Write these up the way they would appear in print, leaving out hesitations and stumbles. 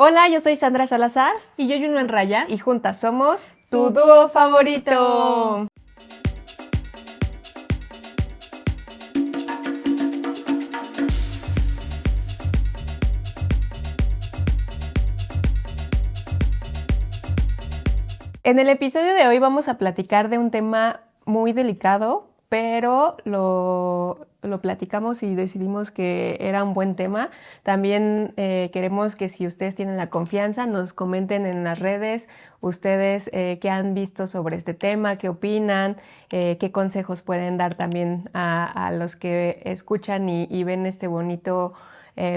Hola, yo soy Sandra Salazar Y yo, Juno en Raya. y juntas somos tu dúo favorito. En el episodio de hoy vamos a platicar de un tema muy delicado, pero lo platicamos y decidimos que era un buen tema. También queremos que si ustedes tienen la confianza, nos comenten en las redes ustedes qué han visto sobre este tema, qué opinan, qué consejos pueden dar también a los que escuchan y ven este bonito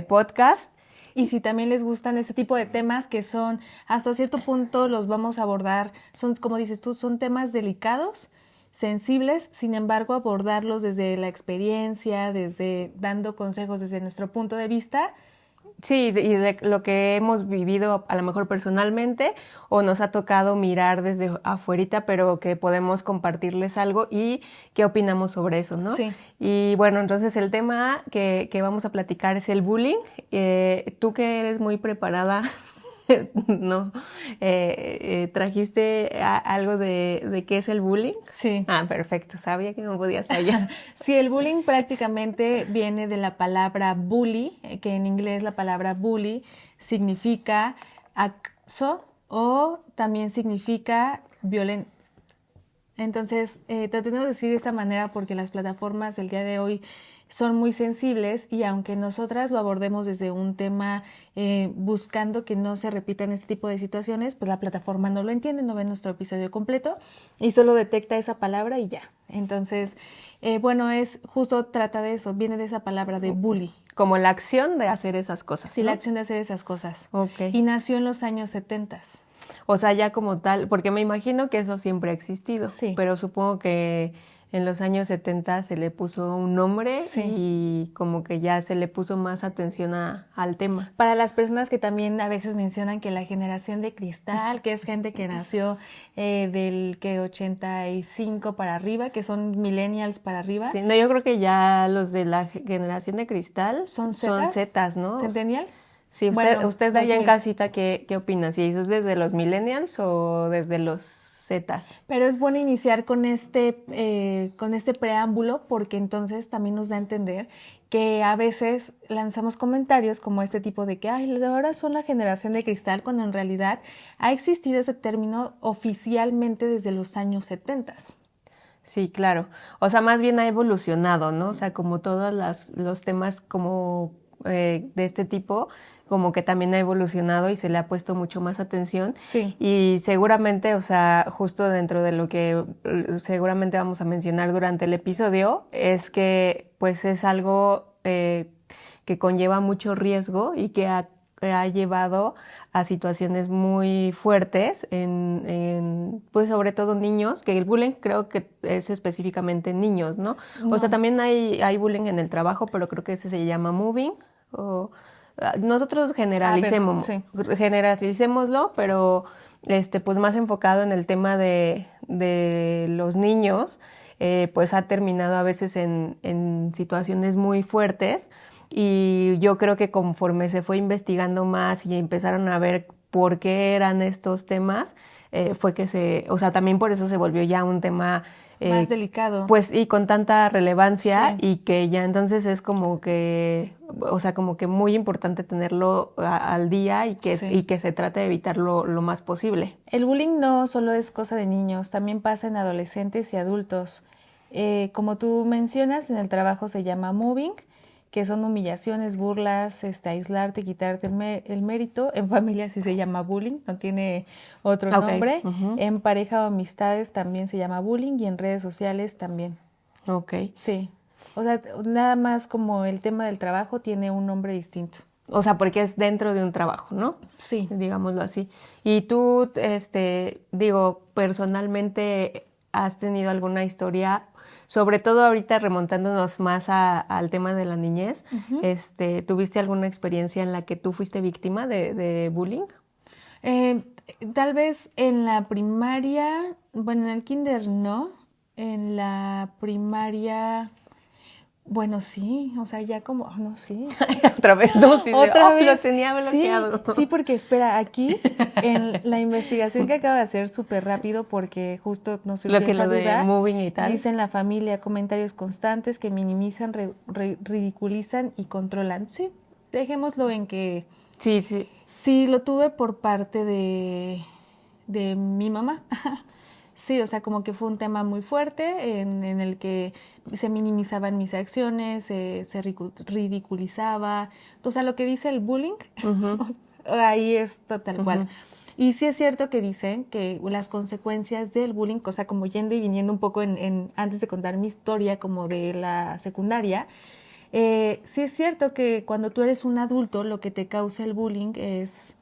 podcast. Y si también les gustan este tipo de temas que son, hasta cierto punto los vamos a abordar, son, como dices tú, son temas delicados, sensibles, sin embargo, abordarlos desde la experiencia, desde dando consejos desde nuestro punto de vista. Sí, y de lo que hemos vivido a lo mejor personalmente o nos ha tocado mirar desde afuerita, pero que podemos compartirles algo y qué opinamos sobre eso, ¿no? Sí. Y bueno, entonces el tema que vamos a platicar es el bullying. Tú que eres muy preparada, ¿no? ¿Trajiste algo de qué es el bullying? Sí. Ah, perfecto, sabía que no podías fallar. Sí, el bullying prácticamente viene de la palabra bully, que en inglés la palabra bully significa acoso o también significa violencia. Entonces, tratemos de decir de esta manera porque las plataformas del día de hoy son muy sensibles y aunque nosotras lo abordemos desde un tema buscando que no se repitan este tipo de situaciones, pues la plataforma no lo entiende, no ve nuestro episodio completo y solo detecta esa palabra y ya. Entonces, bueno, es justo trata de eso, viene de esa palabra de bully. Como la acción de hacer esas cosas, Sí, ¿no? la acción de hacer esas cosas. Ok. Y nació en los años 70. O sea, ya como tal, porque me imagino que eso siempre ha existido, Sí. pero supongo que en los años 70 se le puso un nombre Sí. y como que ya se le puso más atención al tema. Para las personas que también a veces mencionan que la generación de cristal, que es gente que nació del que 85 para arriba, que son millennials para arriba. Sí, no, yo creo que ya los de la generación de cristal ¿Son Zetas, ¿no? ¿Centennials? Sí, Bueno, usted allá en 2000. casita, ¿qué opina? ¿Si eso es desde los millennials o desde los Zetas? Pero es bueno iniciar con este preámbulo porque entonces también nos da a entender que a veces lanzamos comentarios como este tipo de que ay, ahora son la generación de cristal, cuando en realidad ha existido ese término oficialmente desde los años 70. Sí, claro. O sea, más bien ha evolucionado, ¿no? O sea, como todos los temas como de este tipo, como que también ha evolucionado y se le ha puesto mucho más atención. Sí. Y seguramente, o sea, justo dentro de lo que seguramente vamos a mencionar durante el episodio, es que pues es algo que conlleva mucho riesgo y que ha llevado a situaciones muy fuertes pues sobre todo niños, que el bullying creo que es específicamente en niños, ¿no? No. O sea, también hay bullying en el trabajo, pero creo que ese se llama moving. Nosotros generalicémoslo, pero pues más enfocado en el tema de los niños, pues ha terminado a veces en situaciones muy fuertes. Y yo creo que conforme se fue investigando más y empezaron a ver por qué eran estos temas, fue que o sea, también por eso se volvió ya un tema más delicado. Pues y con tanta relevancia Sí. y que ya entonces es como que, o sea, como que muy importante tenerlo al día y que se trate de evitarlo lo más posible. El bullying no solo es cosa de niños, también pasa en adolescentes y adultos. Como tú mencionas, en el trabajo se llama mobbing, que son humillaciones, burlas, aislarte, quitarte el mérito. En familia sí se llama bullying, no tiene otro nombre. Uh-huh. En pareja o amistades también se llama bullying y en redes sociales también. Ok. Sí. O sea, nada más como el tema del trabajo tiene un nombre distinto. O sea, porque es dentro de un trabajo, ¿no? Sí. Digámoslo así. Y tú, digo, personalmente, ¿has tenido alguna historia, sobre todo ahorita remontándonos más al tema de la niñez? Uh-huh. ¿Tuviste alguna experiencia en la que tú fuiste víctima de bullying? Tal vez en la primaria, bueno, en el kinder no, en la primaria Bueno, sí, o sea, ya como, no, sí. Otra vez, no, sí, Otra vez. lo tenía bloqueado. Sí, porque espera, aquí en la investigación que acabo de hacer súper rápido porque justo nos surgió esa Lo de duda, moving y tal. dice en la familia comentarios constantes que minimizan, ridiculizan y controlan. Sí, dejémoslo en que Sí, sí. sí lo tuve por parte de mi mamá. Sí, o sea, como que fue un tema muy fuerte en el que se minimizaban mis acciones, se ridiculizaba. O sea, lo que dice el bullying, ahí es tal cual. Y sí es cierto que dicen que las consecuencias del bullying, o sea, como yendo y viniendo un poco antes de contar mi historia como de la secundaria, sí es cierto que cuando tú eres un adulto, lo que te causa el bullying es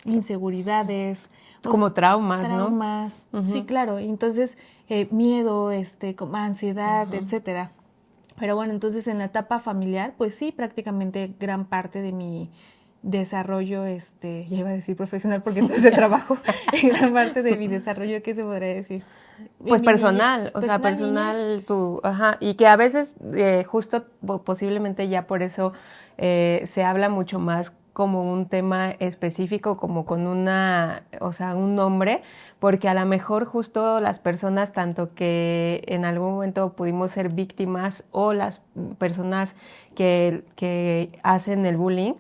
inseguridades, Como traumas, ¿no? traumas, sí, claro, entonces miedo, como ansiedad, etcétera. Pero bueno, entonces en la etapa familiar, pues sí, prácticamente gran parte de mi desarrollo, ya iba a decir profesional porque entonces trabajo, en gran parte de mi desarrollo, ¿qué se podría decir? Pues Mi personal, o sea, niñez. personal, ajá, y que a veces justo posiblemente ya por eso se habla mucho más como un tema específico, como con o sea, un nombre, porque a lo mejor justo las personas, tanto que en algún momento pudimos ser víctimas o las personas que hacen el bullying,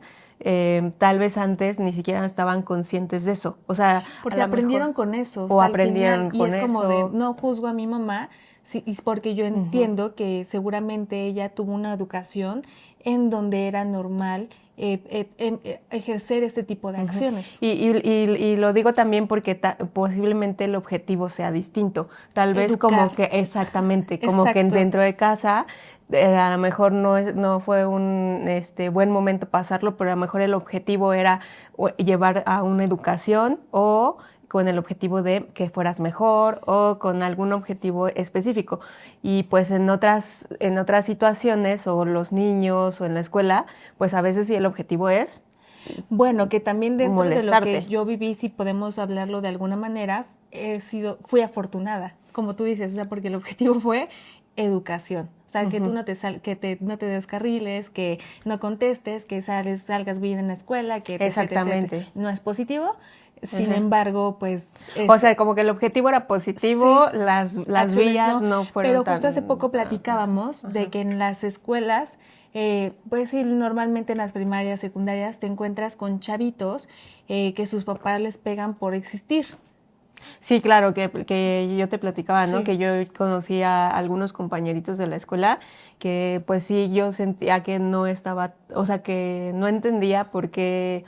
tal vez antes ni siquiera estaban conscientes de eso. O sea, porque aprendieron con eso. O sea, aprendieron al final, con y es como eso. de, no juzgo a mi mamá, sí, y es porque yo entiendo que seguramente ella tuvo una educación en donde era normal ejercer este tipo de acciones. Y lo digo también porque posiblemente el objetivo sea distinto. Tal vez Educar. como que, exactamente, como que Exacto. dentro de casa a lo mejor no fue un buen momento pasarlo, pero a lo mejor el objetivo era llevar a una educación o con el objetivo de que fueras mejor o con algún objetivo específico. Y pues en otras situaciones, o los niños o en la escuela, pues a veces sí el objetivo es Bueno, que también dentro de lo molestarte. que yo viví, si podemos hablarlo de alguna manera, fui afortunada, como tú dices, o sea, porque el objetivo fue educación. O sea, que tú no te descarriles, que no contestes, que salgas bien en la escuela, que Exactamente. no es positivo. Sin embargo, pues... O sea, como que el objetivo era positivo, sí, las vías no fueron pero tan... justo hace poco platicábamos de que en las escuelas, pues sí, normalmente en las primarias, secundarias, te encuentras con chavitos que sus papás les pegan por existir. Sí, claro, que yo te platicaba, ¿no? Sí. Que yo conocí a algunos compañeritos de la escuela que pues sí, yo sentía que no estaba, o sea, que no entendía por qué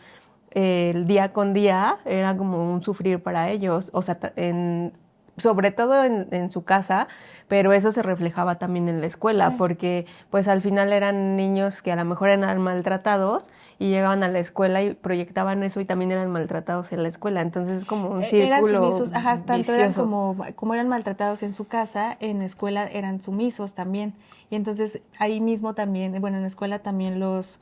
el día con día era como un sufrir para ellos, o sea, sobre todo en su casa, pero eso se reflejaba también en la escuela, Sí. porque pues al final eran niños que a lo mejor eran maltratados y llegaban a la escuela y proyectaban eso y también eran maltratados en la escuela, entonces es como un Eran círculo sumisos, ajá, tanto eran vicioso. como eran maltratados en su casa, en la escuela eran sumisos también. Y entonces ahí mismo también, bueno, en la escuela también los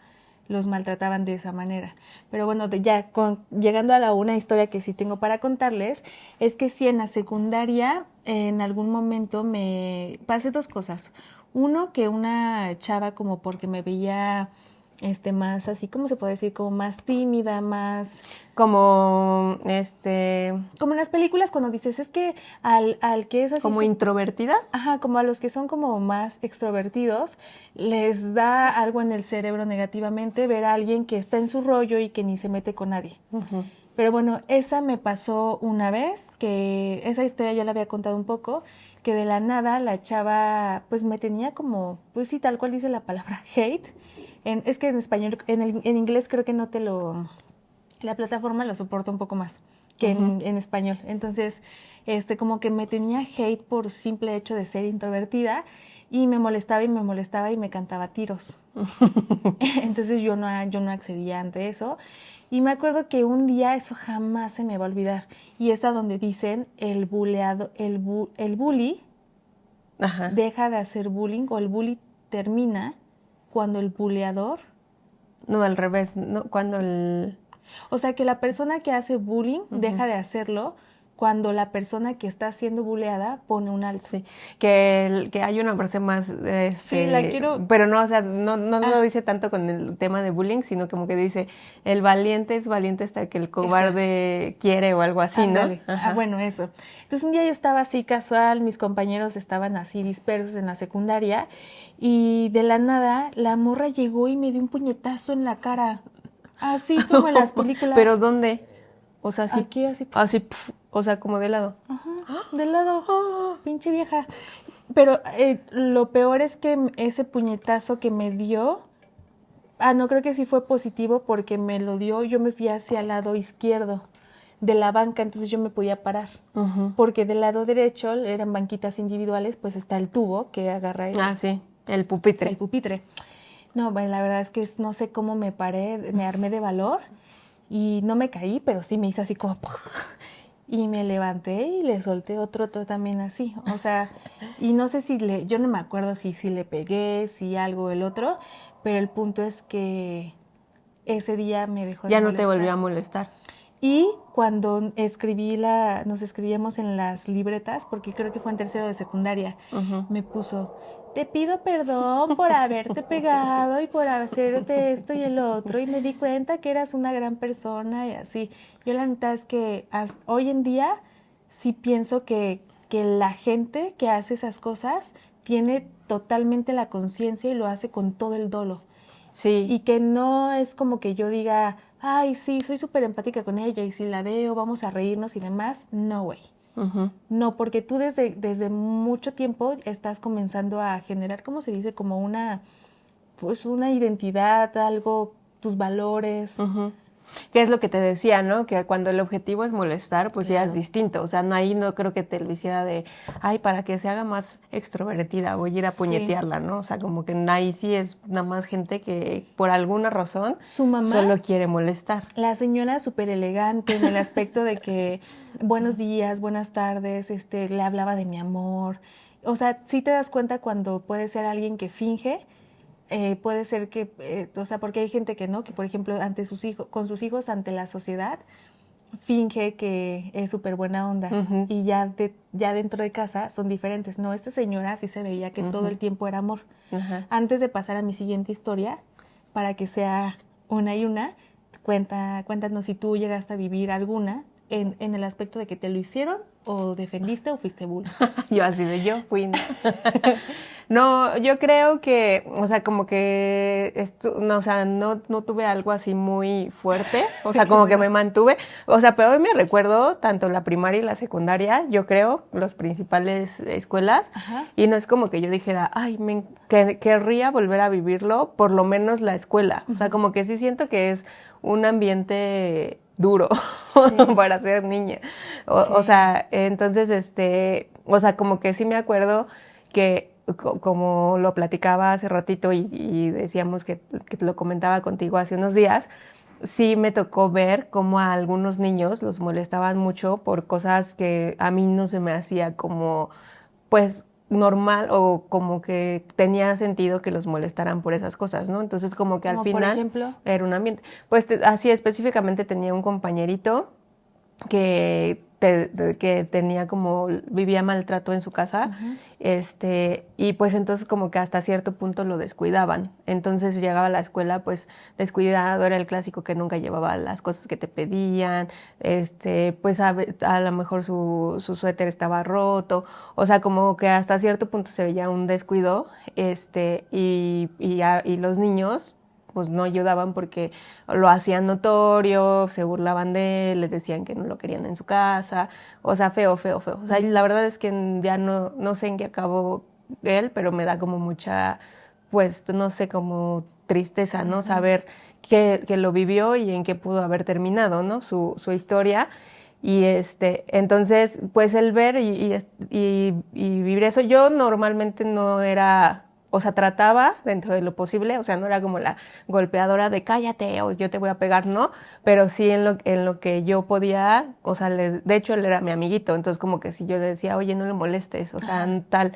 maltrataban de esa manera. Pero bueno, llegando a una historia que sí tengo para contarles, es que sí, en la secundaria en algún momento me pasé dos cosas. Uno, que una chava como porque me veía más así, ¿cómo se puede decir? Como más tímida, más... Como, Como en las películas cuando dices, es que al que es así... como introvertida. Ajá, como a los que son como más extrovertidos, les da algo en el cerebro negativamente ver a alguien que está en su rollo y que ni se mete con nadie. Pero bueno, esa me pasó una vez, que esa historia ya la había contado un poco, que de la nada la chava pues me tenía como, pues sí, tal cual dice la palabra hate. Es que en español, en inglés creo que no te lo... La plataforma lo soporta un poco más que en español. Entonces, como que me tenía hate por simple hecho de ser introvertida y me molestaba y me molestaba y me cantaba tiros. Entonces yo no accedía ante eso. Y me acuerdo que un día eso jamás se me va a olvidar. Y es a donde dicen el bully Ajá. deja de hacer bullying o el bully termina cuando el buleador... No, al revés, no, cuando el... O sea, que la persona que hace bullying deja de hacerlo cuando la persona que está siendo buleada pone un alto. Sí, que hay una frase más, Sí, la quiero. pero no, o sea, no lo dice tanto con el tema de bullying, sino como que dice, el valiente es valiente hasta que el cobarde quiere o algo así, Ándale. ¿no? Ajá. Bueno, eso. Entonces un día yo estaba así casual, mis compañeros estaban así dispersos en la secundaria y de la nada la morra llegó y me dio un puñetazo en la cara, así como en las películas. ¿Pero dónde? O sea, sí. Aquí así. Así, o sea, como de lado. Ajá, de lado, pinche vieja. Pero lo peor es que ese puñetazo que me dio, no creo que sí fue positivo porque me lo dio, yo me fui hacia el lado izquierdo de la banca, entonces yo me podía parar. Porque del lado derecho eran banquitas individuales, pues está el tubo que agarra sí, el pupitre. El pupitre. No, bueno, la verdad es que no sé cómo me paré, me armé de valor y no me caí, pero sí me hice así como... Y me levanté y le solté otro también así. O sea, y no sé si yo no me acuerdo si le pegué, si algo el otro, pero el punto es que ese día me dejó de molestar. Ya no te volvió a molestar. Y cuando nos escribíamos en las libretas, porque creo que fue en tercero de secundaria, me puso, te pido perdón por haberte pegado y por hacerte esto y el otro, y me di cuenta que eras una gran persona y así. Yo la neta es que hoy en día sí pienso que la gente que hace esas cosas tiene totalmente la conciencia y lo hace con todo el dolo. Sí. Y que no es como que yo diga, ay, sí, soy súper empática con ella y si la veo vamos a reírnos y demás. No, güey. No, porque tú desde mucho tiempo estás comenzando a generar, ¿cómo se dice? Como una identidad, algo, tus valores. Que es lo que te decía, ¿no? Que cuando el objetivo es molestar, pues ya es distinto. O sea, ahí no creo que te lo hiciera de, ay, para que se haga más extrovertida, voy a ir a puñetearla, ¿no? O sea, como que ahí sí es nada más gente que por alguna razón su mamá solo quiere molestar. La señora súper elegante en el aspecto de que buenos días, buenas tardes, le hablaba de mi amor. O sea, sí te das cuenta cuando puede ser alguien que finge. Puede ser que, o sea, porque hay gente que no, que por ejemplo ante sus hijos, con sus hijos ante la sociedad, finge que es súper buena onda y ya dentro de casa son diferentes. No, esta señora sí se veía que todo el tiempo era amor. Antes de pasar a mi siguiente historia, para que sea una y una, cuéntanos si tú llegaste a vivir alguna en el aspecto de que te lo hicieron o defendiste o fuiste bullying. Yo fui. No, yo creo que, o sea, como que, no, o sea, no tuve algo así muy fuerte, o sea, como que me mantuve, o sea, pero hoy me recuerdo tanto la primaria y la secundaria, yo creo, los principales escuelas, y no es como que yo dijera, ay, querría volver a vivirlo, por lo menos la escuela, o sea, como que sí siento que es un ambiente duro para ser niña, o sea, entonces, o sea, como que sí me acuerdo que como lo platicaba hace ratito y decíamos que lo comentaba contigo hace unos días, sí me tocó ver cómo a algunos niños los molestaban mucho por cosas que a mí no se me hacía como, pues, normal o como que tenía sentido que los molestaran por esas cosas, ¿no? Entonces como que al final, por ejemplo, era un ambiente. Pues así específicamente tenía un compañerito que tenía como, vivía maltrato en su casa, y pues entonces como que hasta cierto punto lo descuidaban. Entonces llegaba a la escuela pues descuidado, era el clásico que nunca llevaba las cosas que te pedían, pues a lo mejor su suéter estaba roto, o sea, como que hasta cierto punto se veía un descuido, y los niños pues no ayudaban porque lo hacían notorio, se burlaban de él, les decían que no lo querían en su casa, o sea, feo. O sea, la verdad es que ya no sé en qué acabó él, pero me da como mucha, pues, no sé, como tristeza, ¿no? Saber que lo vivió y en qué pudo haber terminado, ¿no? Su historia. Y entonces, pues el ver y vivir eso, yo normalmente no era... O sea, trataba dentro de lo posible, o sea, no era como la golpeadora de cállate o yo te voy a pegar, no, pero sí en lo que yo podía, o sea, de hecho él era mi amiguito, entonces como que si yo le decía, oye, no le molestes, o sea, tal,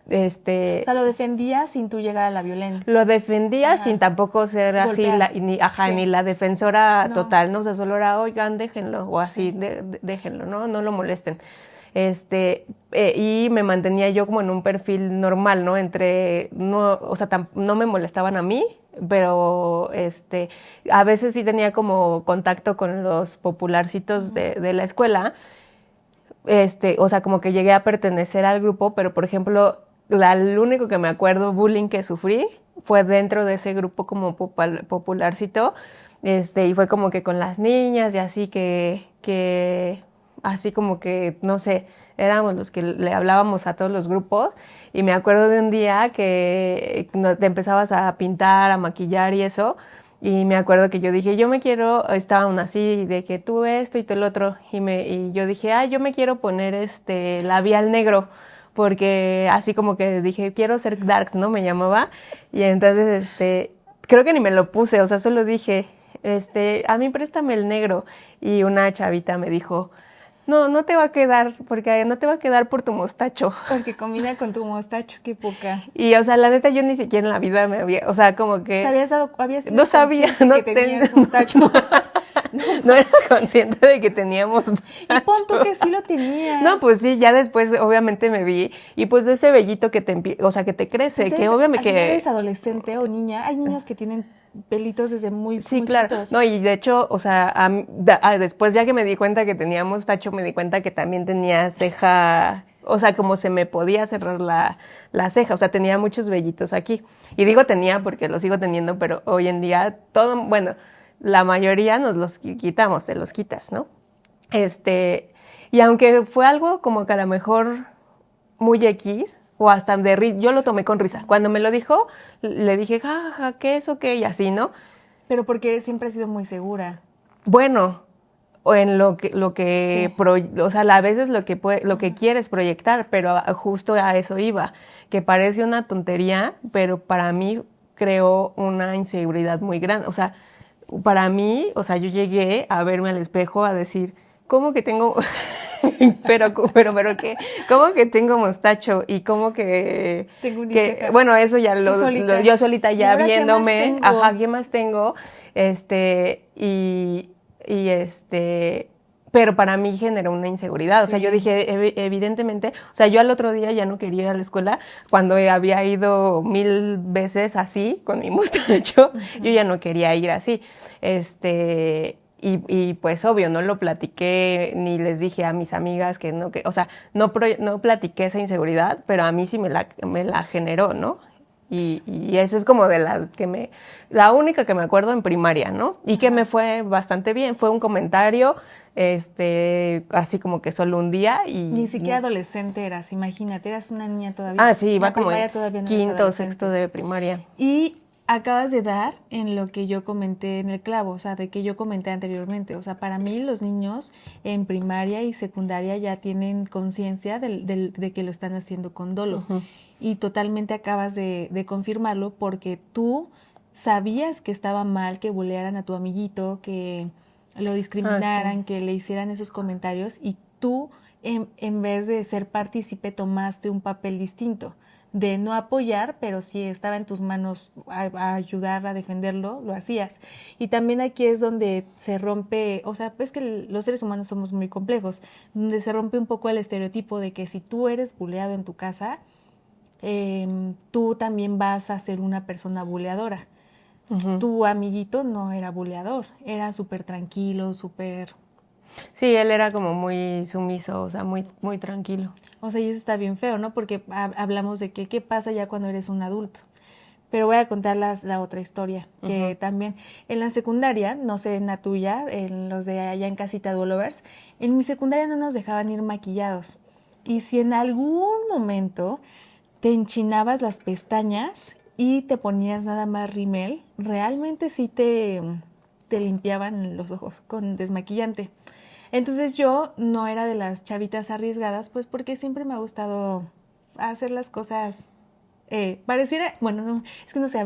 O sea, lo defendías sin tú llegar a la violencia. Lo defendía sin tampoco ser así, ni la defensora total, ¿no? O sea, solo era, oigan, déjenlo, o así, déjenlo, ¿no? No lo molesten. Y me mantenía yo como en un perfil normal, ¿no? O sea, no me molestaban a mí, pero a veces sí tenía como contacto con los popularcitos de la escuela. O sea, como que llegué a pertenecer al grupo, pero por ejemplo, el único que me acuerdo bullying que sufrí fue dentro de ese grupo como popularcito, y fue como que con las niñas y así que así como que, no sé, éramos los que le hablábamos a todos los grupos, y me acuerdo de un día que te empezabas a pintar, a maquillar y eso. Y me acuerdo que yo dije, estaban así, de que tú esto y tú el otro. Y yo dije, yo me quiero poner labial negro. Porque así como que dije, quiero ser darks, ¿no? Me llamaba. Y entonces, creo que ni me lo puse, o sea, solo dije, a mí préstame el negro. Y una chavita me dijo, no te va a quedar, porque no te va a quedar por tu mostacho. Porque combina con tu mostacho, qué poca. Y, o sea, la neta, yo ni siquiera en la vida me había, o sea, como que... habías sido no sabía, no que tenías mostacho. No era consciente de que teníamos Y pon tú que sí lo tenías. No, pues sí, ya después obviamente me vi, y pues de ese vellito que o sea, que te crece, Pues que obviamente que... eres adolescente o niña, hay niños que tienen pelitos desde muy claro. chiquitos. No, y de hecho, o sea, después ya que me di cuenta que teníamos tacho, me di cuenta que también tenía ceja, o sea, como se me podía cerrar la ceja, o sea, tenía muchos vellitos aquí. Y digo tenía porque los sigo teniendo, pero hoy en día bueno, la mayoría nos los quitamos, te los quitas, ¿no? Y aunque fue algo como que a lo mejor muy X, o hasta de risa, yo lo tomé con risa. Cuando me lo dijo, le dije, jajaja, ¿qué es o qué? Y así, ¿no? Pero porque siempre has sido muy segura. Bueno, o en lo que Sí. o sea, a veces lo que quieres proyectar, pero justo a eso iba, que parece una tontería, pero para mí creó una inseguridad muy grande. O sea, para mí, o sea, yo llegué a verme al espejo a decir, ¿cómo que tengo pero qué? ¿Cómo que tengo mostacho? Y cómo que Tengo un bueno, eso ya yo solita ¿Y ya ahora viéndome, qué más tengo? ¿qué más tengo? Pero para mí generó una inseguridad. Sí. O sea, yo dije, evidentemente, o sea, yo al otro día ya no quería ir a la escuela cuando había ido 1000 veces así, con mi mostacho, yo ya no quería ir así. Y pues obvio, no lo platiqué, ni les dije a mis amigas o sea, no platiqué esa inseguridad, pero a mí sí me la generó, ¿no? Y esa es como la única que me acuerdo en primaria, ¿no? Y que me fue bastante bien, fue un comentario, así como que solo un día y... Ni siquiera adolescente eras, imagínate, eras una niña todavía. Sí, iba como en no quinto o sexto de primaria. Y acabas de dar en lo que yo comenté en el clavo, o sea, de que yo comenté anteriormente. O sea, para mí los niños en primaria y secundaria ya tienen conciencia de que lo están haciendo con dolo. Uh-huh. Y totalmente acabas de confirmarlo porque tú sabías que estaba mal que bulearan a tu amiguito, que lo discriminaran, sí, que le hicieran esos comentarios, y tú, en vez de ser partícipe, tomaste un papel distinto de no apoyar, pero si estaba en tus manos a ayudar a defenderlo, lo hacías. Y también aquí es donde se rompe, o sea, es que los seres humanos somos muy complejos, donde se rompe un poco el estereotipo de que si tú eres buleado en tu casa, tú también vas a ser una persona buleadora. Uh-huh. Tu amiguito no era buleador, era súper tranquilo, súper... Sí, él era como muy sumiso, o sea, muy, muy tranquilo. O sea, y eso está bien feo, ¿no? Porque hablamos de que qué pasa ya cuando eres un adulto. Pero voy a contar la otra historia, que uh-huh, también en la secundaria, no sé en la tuya, en los de allá en Casita Dullovers, en mi secundaria no nos dejaban ir maquillados. Y si en algún momento te enchinabas las pestañas y te ponías nada más rímel, realmente sí te limpiaban los ojos con desmaquillante. Entonces yo no era de las chavitas arriesgadas, pues porque siempre me ha gustado hacer las cosas, pareciera, bueno, no, es que no sé, a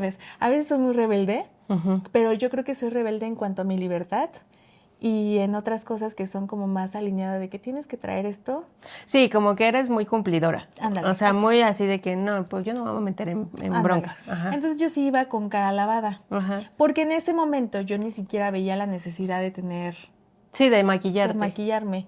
veces soy muy rebelde, uh-huh, pero yo creo que soy rebelde en cuanto a mi libertad y en otras cosas que son como más alineadas de que tienes que traer esto. Sí, como que eres muy cumplidora. Ándale, O sea, eso. muy así de que no, pues yo no me voy a meter en Ándale. broncas. Ajá. Entonces yo sí iba con cara lavada, Ajá. porque en ese momento yo ni siquiera veía la necesidad de Sí, de de maquillarte. maquillarme.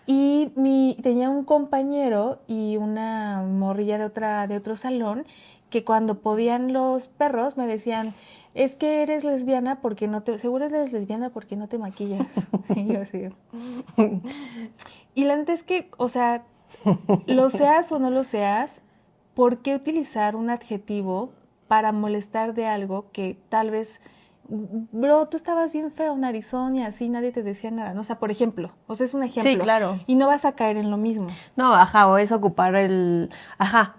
Y tenía un compañero y una morrilla de otro salón que cuando podían los perros me decían, es que eres lesbiana porque no te, seguro eres lesbiana porque no te maquillas. Y yo así. Y la neta es que, o sea, lo seas o no lo seas, ¿por qué utilizar un adjetivo para molestar de algo que tal vez, bro, tú estabas bien feo, narizón y así, nadie te decía nada, ¿no? O sea, por ejemplo, o sea, es un ejemplo. Sí, claro. Y no vas a caer en lo mismo. No, ajá, o es ocupar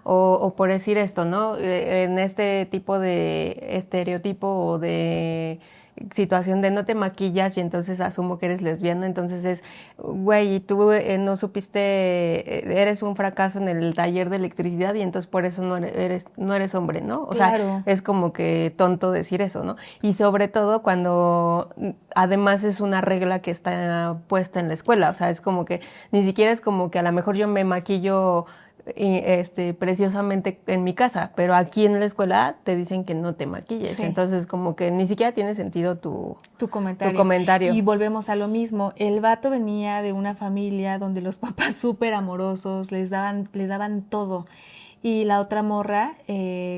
o por decir esto, ¿no? En este tipo de estereotipo o de situación de no te maquillas y entonces asumo que eres lesbiana, entonces es, güey, y tú no supiste, eres un fracaso en el taller de electricidad y entonces por eso no eres hombre, ¿no? O sea, Claro. es como que tonto decir eso, ¿no? Y sobre todo cuando además es una regla que está puesta en la escuela, o sea, es como que ni siquiera es como que a lo mejor yo me maquillo preciosamente en mi casa, pero aquí en la escuela te dicen que no te maquilles, Sí. entonces como que ni siquiera tiene sentido tu Tu comentario. Y volvemos a lo mismo. El vato venía de una familia donde los papás súper amorosos, le daban todo. Y la otra morra,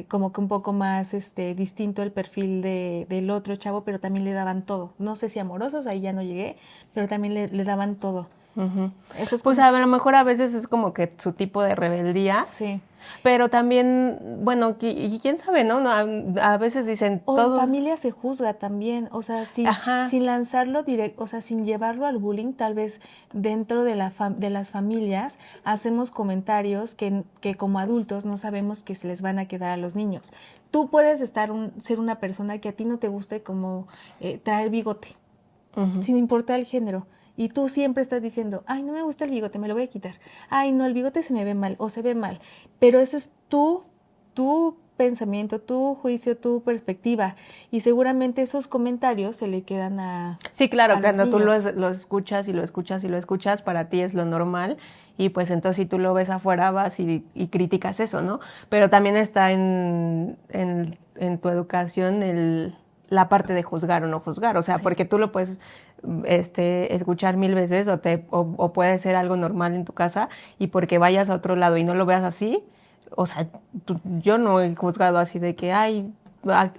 como que un poco más distinto el perfil del otro chavo, pero también le daban todo. No sé si amorosos, ahí ya no llegué, pero también le daban todo. Uh-huh. Eso es Pues como... a lo mejor a veces es como que su tipo de rebeldía, Sí. pero también, bueno, y quién sabe, ¿no? A veces dicen O todo. en familia se juzga también, o sea, sin lanzarlo directo, o sea, sin llevarlo al bullying, tal vez dentro de las familias hacemos comentarios que como adultos no sabemos que se les van a quedar a los niños. Tú puedes ser una persona que a ti no te guste como traer bigote, Uh-huh. sin importar el género. Y tú siempre estás diciendo, ay, no me gusta el bigote, me lo voy a quitar. Ay, no, el bigote se me ve mal o se ve mal. Pero eso es tu pensamiento, tu juicio, tu perspectiva. Y seguramente esos comentarios se le quedan Sí, claro, a cuando los tú niños. lo escuchas y lo escuchas y lo escuchas, para ti es lo normal y pues entonces si tú lo ves afuera vas y criticas eso, ¿no? Pero también está en tu educación la parte de juzgar o no juzgar, o sea, Sí. porque tú lo puedes escuchar 1000 veces o puede ser algo normal en tu casa y porque vayas a otro lado y no lo veas así, o sea, yo no he juzgado así de que, ay,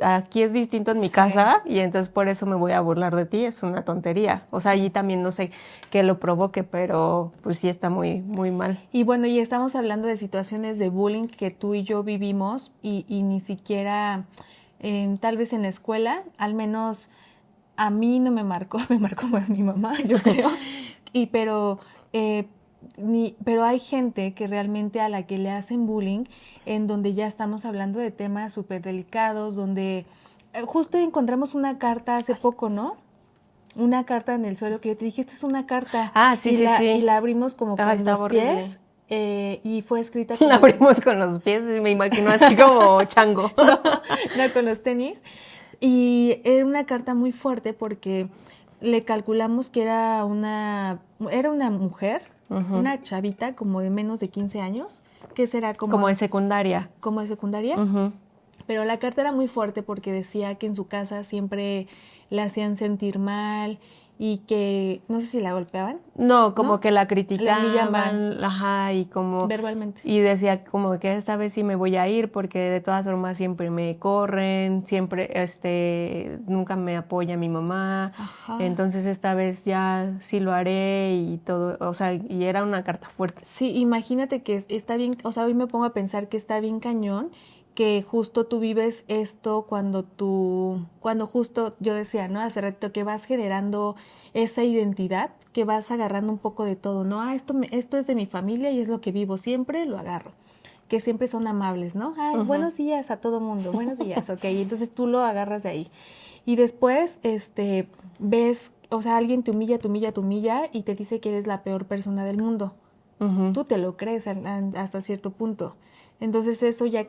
aquí es distinto en mi Sí. casa y entonces por eso me voy a burlar de ti, es una tontería. O sea, allí también no sé qué lo provoque, pero pues sí está muy, muy mal. Y bueno, y estamos hablando de situaciones de bullying que tú y yo vivimos y ni siquiera, tal vez en la escuela, al menos a mí no me marcó, me marcó más mi mamá, yo creo. Eh, pero hay gente que realmente a la que le hacen bullying, en donde ya estamos hablando de temas súper delicados, donde justo encontramos una carta hace poco, ¿no? Una carta en el suelo que yo te dije, esto es una carta. Ah, sí, sí, sí. Y la abrimos como con Estaba los horrible. pies y fue escrita La abrimos con los pies y me imagino así como chango. no, con los tenis. Y era una carta muy fuerte porque le calculamos que era una mujer, una chavita como de menos de 15 años, que será Como de secundaria. como de secundaria. Pero la carta era muy fuerte porque decía que en su casa siempre la hacían sentir mal y que, no sé si la golpeaban. No, como ¿no? que la La criticaban, humillaban. ajá, y como... Verbalmente. Y decía como que esta vez sí me voy a ir porque de todas formas siempre me corren, siempre, nunca me apoya mi mamá, Ajá. entonces esta vez ya sí lo haré y todo, o sea, y era una carta fuerte. Sí, imagínate que está bien, o sea, hoy me pongo a pensar que está bien cañón que justo tú vives esto cuando justo yo decía, ¿no? Hace rato que vas generando esa identidad, que vas agarrando un poco de todo, ¿no? Ah, esto es de mi familia y es lo que vivo siempre, lo agarro. Que siempre son amables, ¿no? Ay, buenos días a todo mundo, buenos días, ok. Entonces tú lo agarras de ahí. Y después, ves, o sea, alguien te humilla y te dice que eres la peor persona del mundo. Tú te lo crees hasta cierto punto. Entonces eso ya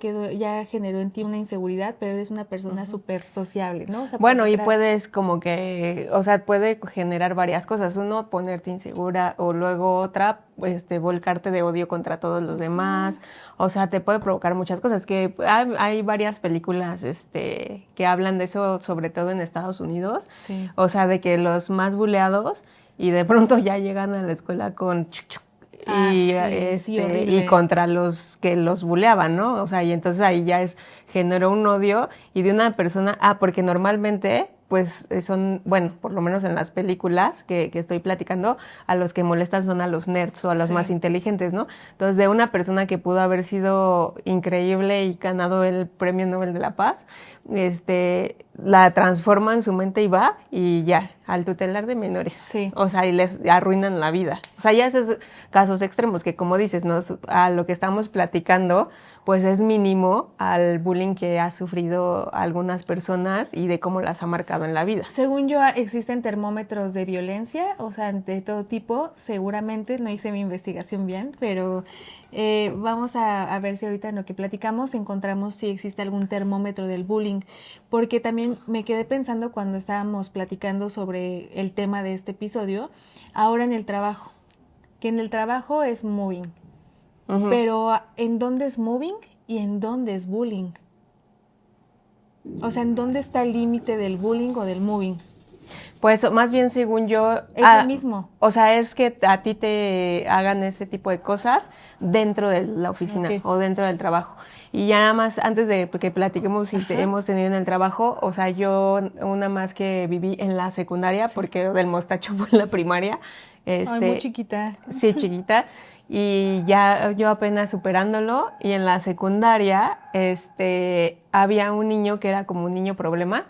generó en ti una inseguridad, pero eres una persona súper sociable, ¿no? O sea, Bueno, y gracias. puedes como que, o sea, puede generar varias cosas. Uno, ponerte insegura, o luego otra, volcarte de odio contra todos los demás. O sea, te puede provocar muchas cosas. Que hay varias películas que hablan de eso, sobre todo en Estados Unidos. Sí. O sea, de que los más buleados y de pronto ya llegan a la escuela con y y contra los que los buleaban, ¿no? O sea, y entonces ahí ya generó un odio y de una persona, porque normalmente pues son, bueno, por lo menos en las películas que estoy platicando, a los que molestan son a los nerds o a los más inteligentes, ¿no? Entonces, de una persona que pudo haber sido increíble y ganado el Premio Nobel de la Paz, la transforma en su mente y va, y ya, al tutelar de menores. Sí. O sea, y les arruinan la vida. O sea, ya esos casos extremos que, como dices, ¿no? A lo que estamos platicando, pues es mínimo al bullying que ha sufrido algunas personas y de cómo las ha marcado en la vida. Según yo, existen termómetros de violencia, o sea, de todo tipo, seguramente, no hice mi investigación bien, pero vamos a ver si ahorita en lo que platicamos encontramos si existe algún termómetro del bullying, porque también me quedé pensando cuando estábamos platicando sobre el tema de este episodio, ahora en el trabajo, que en el trabajo es moving, pero ¿en dónde es moving y en dónde es bullying? O sea, ¿en dónde está el límite del bullying o del moving? Pues más bien, según yo... Es lo mismo. O sea, es que a ti te hagan ese tipo de cosas dentro de la oficina o dentro del trabajo. Y ya nada más, antes de que platiquemos si hemos tenido en el trabajo, o sea, yo una más que viví en la secundaria, porque del mostacho fue en la primaria. Muy chiquita. Sí, chiquita. Y ya yo apenas superándolo. Y en la secundaria, había un niño que era como un niño problema.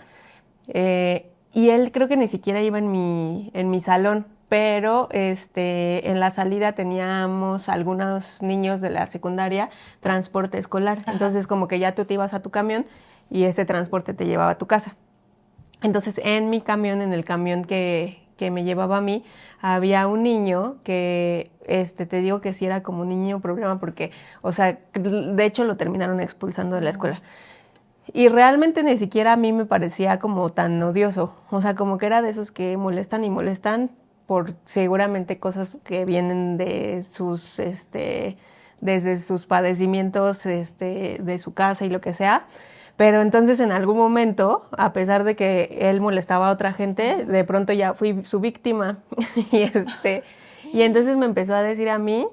Y él creo que ni siquiera iba en mi salón, pero en la salida teníamos algunos niños de la secundaria transporte escolar. Ajá. Entonces como que ya tú te ibas a tu camión y ese transporte te llevaba a tu casa. Entonces en mi camión, en el camión que me llevaba a mí, había un niño que, te digo que sí era como un niño problema porque, o sea, de hecho lo terminaron expulsando de la escuela. Y realmente ni siquiera a mí me parecía como tan odioso. O sea, como que era de esos que molestan y molestan por seguramente cosas que vienen de sus, desde sus padecimientos, de su casa y lo que sea. Pero entonces en algún momento, a pesar de que él molestaba a otra gente, de pronto ya fui su víctima. y entonces me empezó a decir a mí,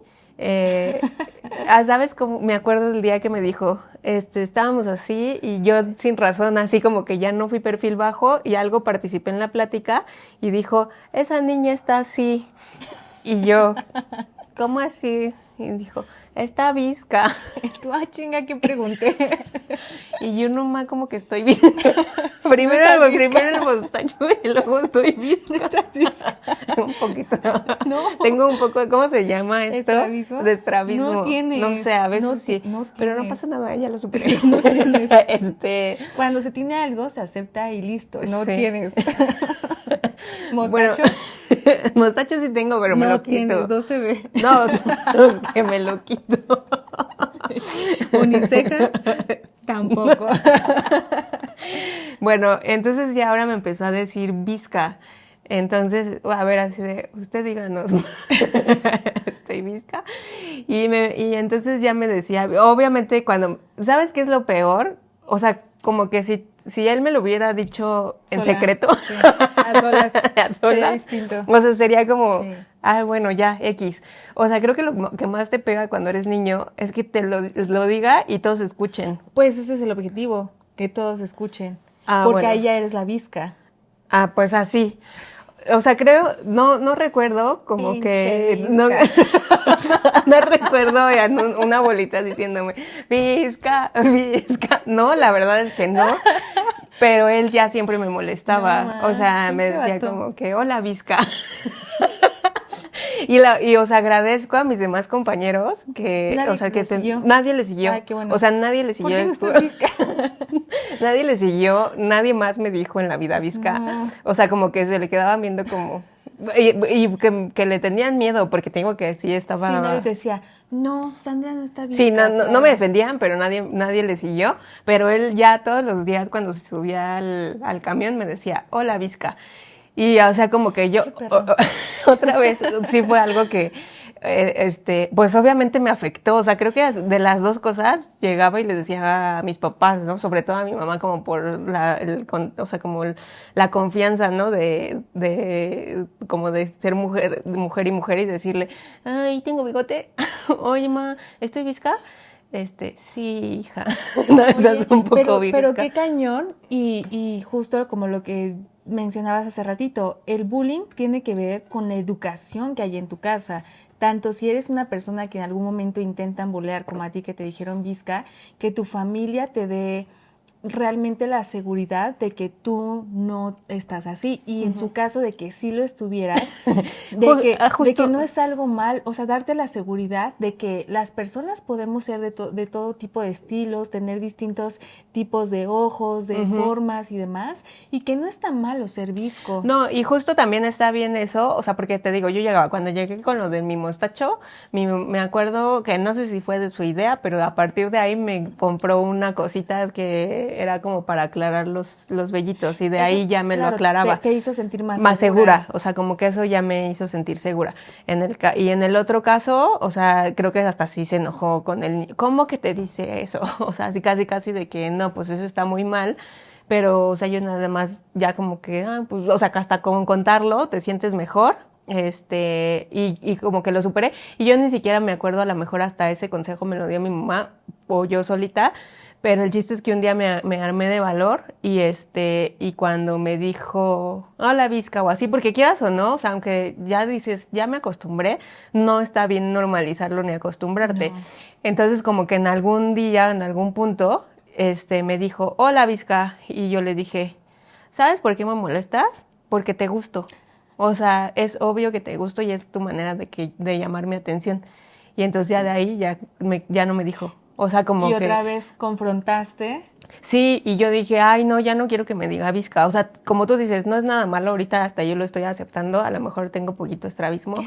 ¿sabes cómo? Me acuerdo del día que me dijo, estábamos así y yo sin razón, así como que ya no fui perfil bajo y algo participé en la plática y dijo, esa niña está así. Y yo, ¿cómo así? Y dijo, está visca. Tú, chinga, ¿qué pregunté? Y yo nomás como que estoy visca. Primero el mostacho y luego estoy visca. Un poquito. No. Tengo un poco de, ¿cómo se llama esto? ¿Estrabismo? De estrabismo. No tienes. No sé, a veces no sí. No pero no pasa nada, ya lo superé. No tienes. Cuando se tiene algo, se acepta y listo. No sí. Tienes. ¿Mostacho? Bueno, mostacho sí tengo, pero me lo quito. No se ve. No, que me lo quito. Uniceja, tampoco. Bueno, entonces ya ahora me empezó a decir visca. Entonces, a ver, así de, usted díganos, estoy visca. Y entonces ya me decía, obviamente cuando, ¿sabes qué es lo peor? O sea, como que si él me lo hubiera dicho en secreto, sí. a solas, sería distinto. O sea, sería como, bueno, ya, X. O sea, creo que lo que más te pega cuando eres niño es que te lo diga y todos escuchen. Pues ese es el objetivo, que todos escuchen. Porque ahí ya eres la visca. Pues así. O sea, creo, no recuerdo como que... No recuerdo una abuelita diciéndome, visca, visca. No, la verdad es que no. Pero él ya siempre me molestaba. O sea, me decía como que, hola, visca. Y o sea, agradezco a mis demás compañeros que, nadie le siguió. Ay, qué bueno. O sea, nadie le siguió. ¿Por qué visca? Nadie le siguió, nadie más me dijo en la vida visca. O sea, como que se le quedaban viendo como, que le tenían miedo, porque tengo que sí estaba... Sí, nadie te decía, no, Sandra no está bien. Sí, no me defendían, pero nadie le siguió. Pero él ya todos los días cuando se subía al camión me decía, hola, Vizca. Y, o sea, como que yo, otra vez, sí fue algo que, pues obviamente me afectó. O sea, creo que de las dos cosas llegaba y le decía a mis papás, ¿no? Sobre todo a mi mamá, como por o sea, como la confianza, ¿no? Como de ser mujer y mujer y decirle, ay, tengo bigote. Oye, ma, ¿estoy visca? Sí, hija. No, estás un poco visca. Pero qué cañón, y justo como lo que mencionabas hace ratito, el bullying tiene que ver con la educación que hay en tu casa. Tanto si eres una persona que en algún momento intentan bullear, como a ti que te dijeron visca, que tu familia te dé realmente la seguridad de que tú no estás así, y en su caso de que sí lo estuvieras, de que no es algo mal, o sea, darte la seguridad de que las personas podemos ser de todo tipo de estilos, tener distintos tipos de ojos, de formas y demás, y que no está malo ser visco. No, y justo también está bien eso, o sea, porque te digo, cuando llegué con lo de mi mostacho, me acuerdo que no sé si fue de su idea, pero a partir de ahí me compró una cosita que era como para aclarar los vellitos, y de ahí ya me lo aclaraba. Te hizo sentir más segura. O sea, como que eso ya me hizo sentir segura. Y en el otro caso, o sea, creo que hasta sí se enojó con el niño. ¿Cómo que te dice eso? O sea, así casi de que no, pues eso está muy mal. Pero, o sea, yo nada más ya como que, pues, o sea, que hasta con contarlo te sientes mejor. Y como que lo superé. Y yo ni siquiera me acuerdo, a lo mejor hasta ese consejo me lo dio mi mamá o yo solita. Pero el chiste es que un día me armé de valor y cuando me dijo, hola, Vizca, o así, porque quieras o no, o sea, aunque ya dices, ya me acostumbré, no está bien normalizarlo ni acostumbrarte. No. Entonces, como que en algún día, en algún punto, me dijo, hola, Vizca, y yo le dije, ¿sabes por qué me molestas? Porque te gusto. O sea, es obvio que te gusto y es tu manera de llamar mi atención. Y entonces ya de ahí ya no me dijo. O sea, como que... ¿Y otra vez confrontaste? Sí, y yo dije, ay, no, ya no quiero que me diga visca. O sea, como tú dices, no es nada malo, ahorita hasta yo lo estoy aceptando, a lo mejor tengo poquito estrabismo.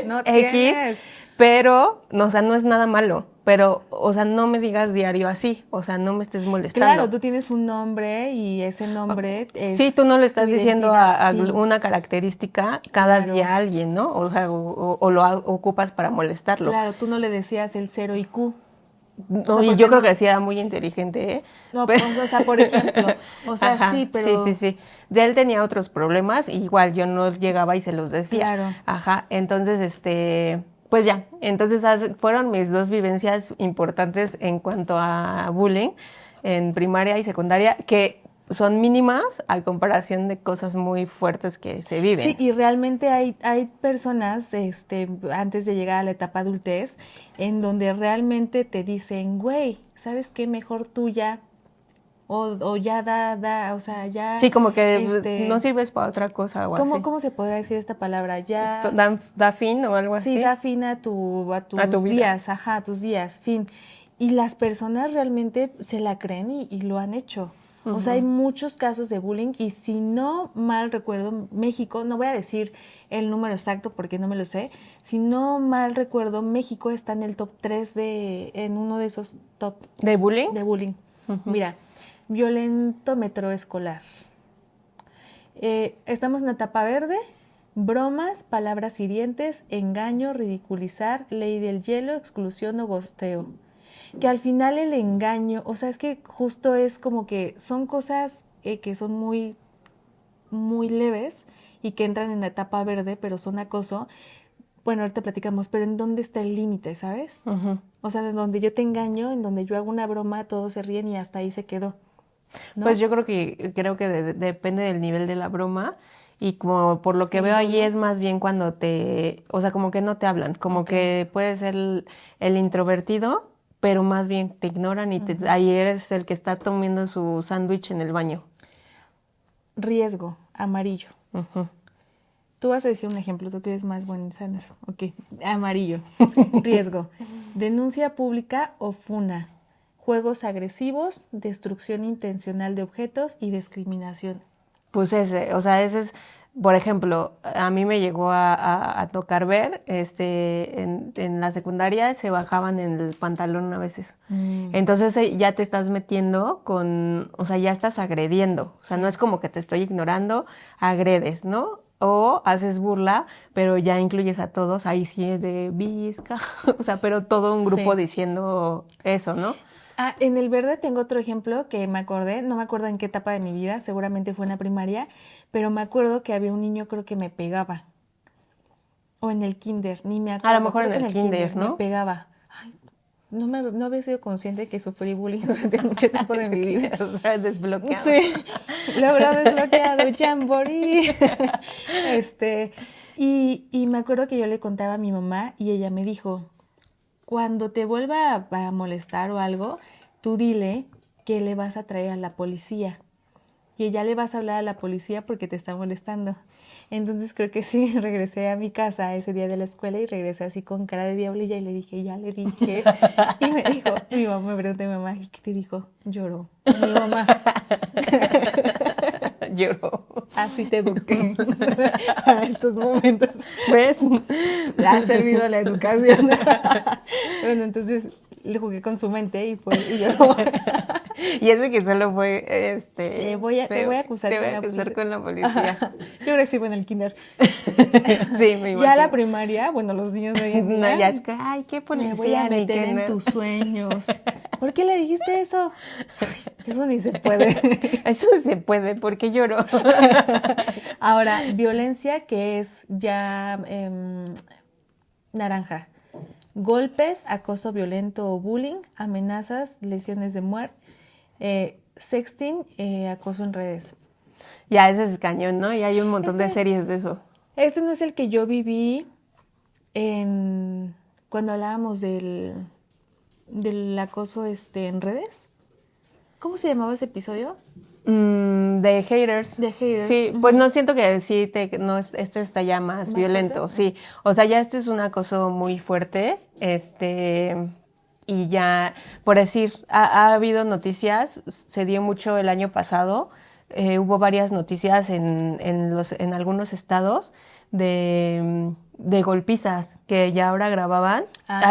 No tienes. Pero, no, o sea, no es nada malo. Pero, o sea, no me digas diario así, o sea, no me estés molestando. Claro, tú tienes un nombre y ese nombre es... Sí, tú no le estás diciendo a una característica cada día a alguien, ¿no? O sea, o lo ocupas para molestarlo. Claro, tú no le decías el 0 IQ. No, o sea, y yo creo que sí era muy inteligente, ¿eh? No, pero, o sea, por ejemplo, o sea, ajá, sí, pero... Sí. De él tenía otros problemas, igual yo no llegaba y se los decía. Claro. Ajá, entonces, pues ya, entonces fueron mis dos vivencias importantes en cuanto a bullying en primaria y secundaria, que son mínimas a comparación de cosas muy fuertes que se viven. Sí, y realmente hay personas, antes de llegar a la etapa adultez, en donde realmente te dicen, güey, ¿sabes qué? Mejor tú ya, o ya o sea, ya... Sí, como que no sirves para otra cosa o así. ¿Cómo se podrá decir esta palabra? Ya... Da fin o algo así. Sí, da fin a tus días, a tus días, fin. Y las personas realmente se la creen y lo han hecho. O sea, hay muchos casos de bullying y si no mal recuerdo, México, no voy a decir el número exacto porque no me lo sé, si no mal recuerdo, México está en el top 3 en uno de esos top. ¿De bullying? De bullying. Mira, violentómetro escolar. Estamos en la etapa verde, bromas, palabras hirientes, engaño, ridiculizar, ley del hielo, exclusión o gosteo. Que al final el engaño, o sea, es que justo es como que son cosas que son muy, muy leves y que entran en la etapa verde, pero son acoso. Bueno, ahorita platicamos, pero ¿en dónde está el límite, sabes? O sea, en donde yo te engaño, en donde yo hago una broma, todos se ríen y hasta ahí se quedó, ¿no? Pues yo creo que depende del nivel de la broma. Y como por lo que veo ahí es más bien cuando o sea, como que no te hablan, como que puede ser el introvertido, pero más bien te ignoran y ahí eres el que está comiendo su sándwich en el baño. Riesgo, amarillo. Tú vas a decir un ejemplo, tú que eres más buena en eso. Ok, amarillo. Riesgo, denuncia pública o funa, juegos agresivos, destrucción intencional de objetos y discriminación. Pues ese es por ejemplo, a mí me llegó a tocar ver, en la secundaria se bajaban en el pantalón a veces. Entonces ya te estás metiendo o sea, ya estás agrediendo. O sea, no es como que te estoy ignorando, agredes, ¿no? O haces burla, pero ya incluyes a todos, ahí sí de visca, o sea, pero todo un grupo diciendo eso, ¿no? En el verde tengo otro ejemplo que me acordé, no me acuerdo en qué etapa de mi vida, seguramente fue en la primaria, pero me acuerdo que había un niño, creo que me pegaba, o en el kinder, ni me acuerdo. A lo mejor creo en que el kinder, ¿no? me pegaba. Ay, no había sido consciente de que sufrí bullying durante mucho tiempo de mi vida. Desbloqueado. Sí, logro desbloqueado, Jamboree. Y me acuerdo que yo le contaba a mi mamá y ella me dijo, cuando te vuelva a molestar o algo, tú dile que le vas a traer a la policía. Y ya le vas a hablar a la policía porque te está molestando. Entonces creo que sí, regresé a mi casa ese día de la escuela y regresé así con cara de diablilla y le dije, ya le dije. Y me dijo, mi mamá me preguntó a mi mamá, ¿y qué te dijo? Lloró. Mi mamá. Lloró. Así te eduqué a estos momentos. ¿Ves? Le ha servido la educación. Bueno, entonces le jugué con su mente y lloró. Y ese que solo fue, te voy a acusar, te voy a acusar con la policía. Yo creo que sí fue en el kinder. Sí, me imagino. Ya la primaria, bueno, los niños de hoy en día. No, ya es que, ay, qué policía. Me voy a ni meter qué en no. tus sueños. ¿Por qué le dijiste eso? Eso ni se puede. Eso se puede, porque lloró. Ahora, violencia que es ya naranja. Golpes, acoso violento o bullying, amenazas, lesiones de muerte, sexting, acoso en redes. Ya, ese es cañón, ¿no? Y hay un montón de series de eso. Este no es el que yo viví cuando hablábamos del acoso en redes. ¿Cómo se llamaba ese episodio? De haters. De haters. Sí, pues no siento que sí, este está ya más violento, fuerte? sí. O sea, ya este es un acoso muy fuerte, y ya, por decir, ha habido noticias, se dio mucho el año pasado, hubo varias noticias en algunos estados de golpizas que ya ahora grababan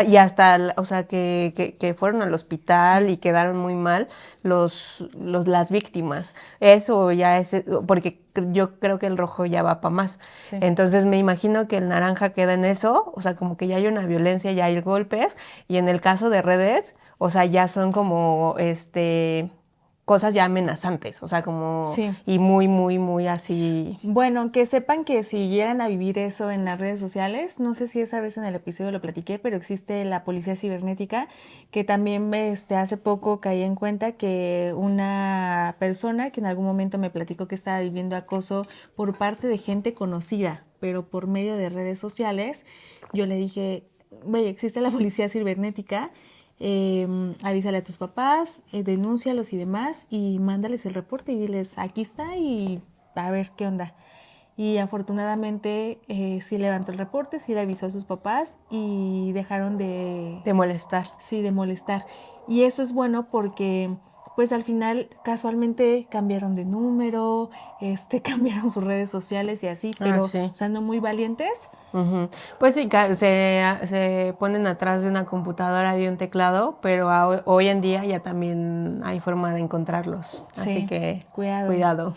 sí. y hasta, o sea, que fueron al hospital y quedaron muy mal las víctimas. Eso ya es, porque yo creo que el rojo ya va para más. Sí. Entonces me imagino que el naranja queda en eso, o sea, como que ya hay una violencia, ya hay golpes, y en el caso de redes, o sea, ya son como cosas ya amenazantes, o sea, como sí. Y muy, muy, muy así. Bueno, que sepan que si llegan a vivir eso en las redes sociales, no sé si esa vez en el episodio lo platiqué, pero existe la policía cibernética, que también hace poco caí en cuenta que una persona que en algún momento me platicó que estaba viviendo acoso por parte de gente conocida, pero por medio de redes sociales, yo le dije, oye, existe la policía cibernética, avísale a tus papás, denúncialos y demás y mándales el reporte y diles aquí está y a ver qué onda. Y afortunadamente sí levantó el reporte, sí le avisó a sus papás y dejaron de molestar. Sí, de molestar. Y eso es bueno porque pues al final casualmente cambiaron de número, cambiaron sus redes sociales y así, pero sí. O sea, no muy valientes. Uh-huh. Pues sí, se ponen atrás de una computadora y un teclado, pero hoy en día ya también hay forma de encontrarlos. Sí, así que cuidado.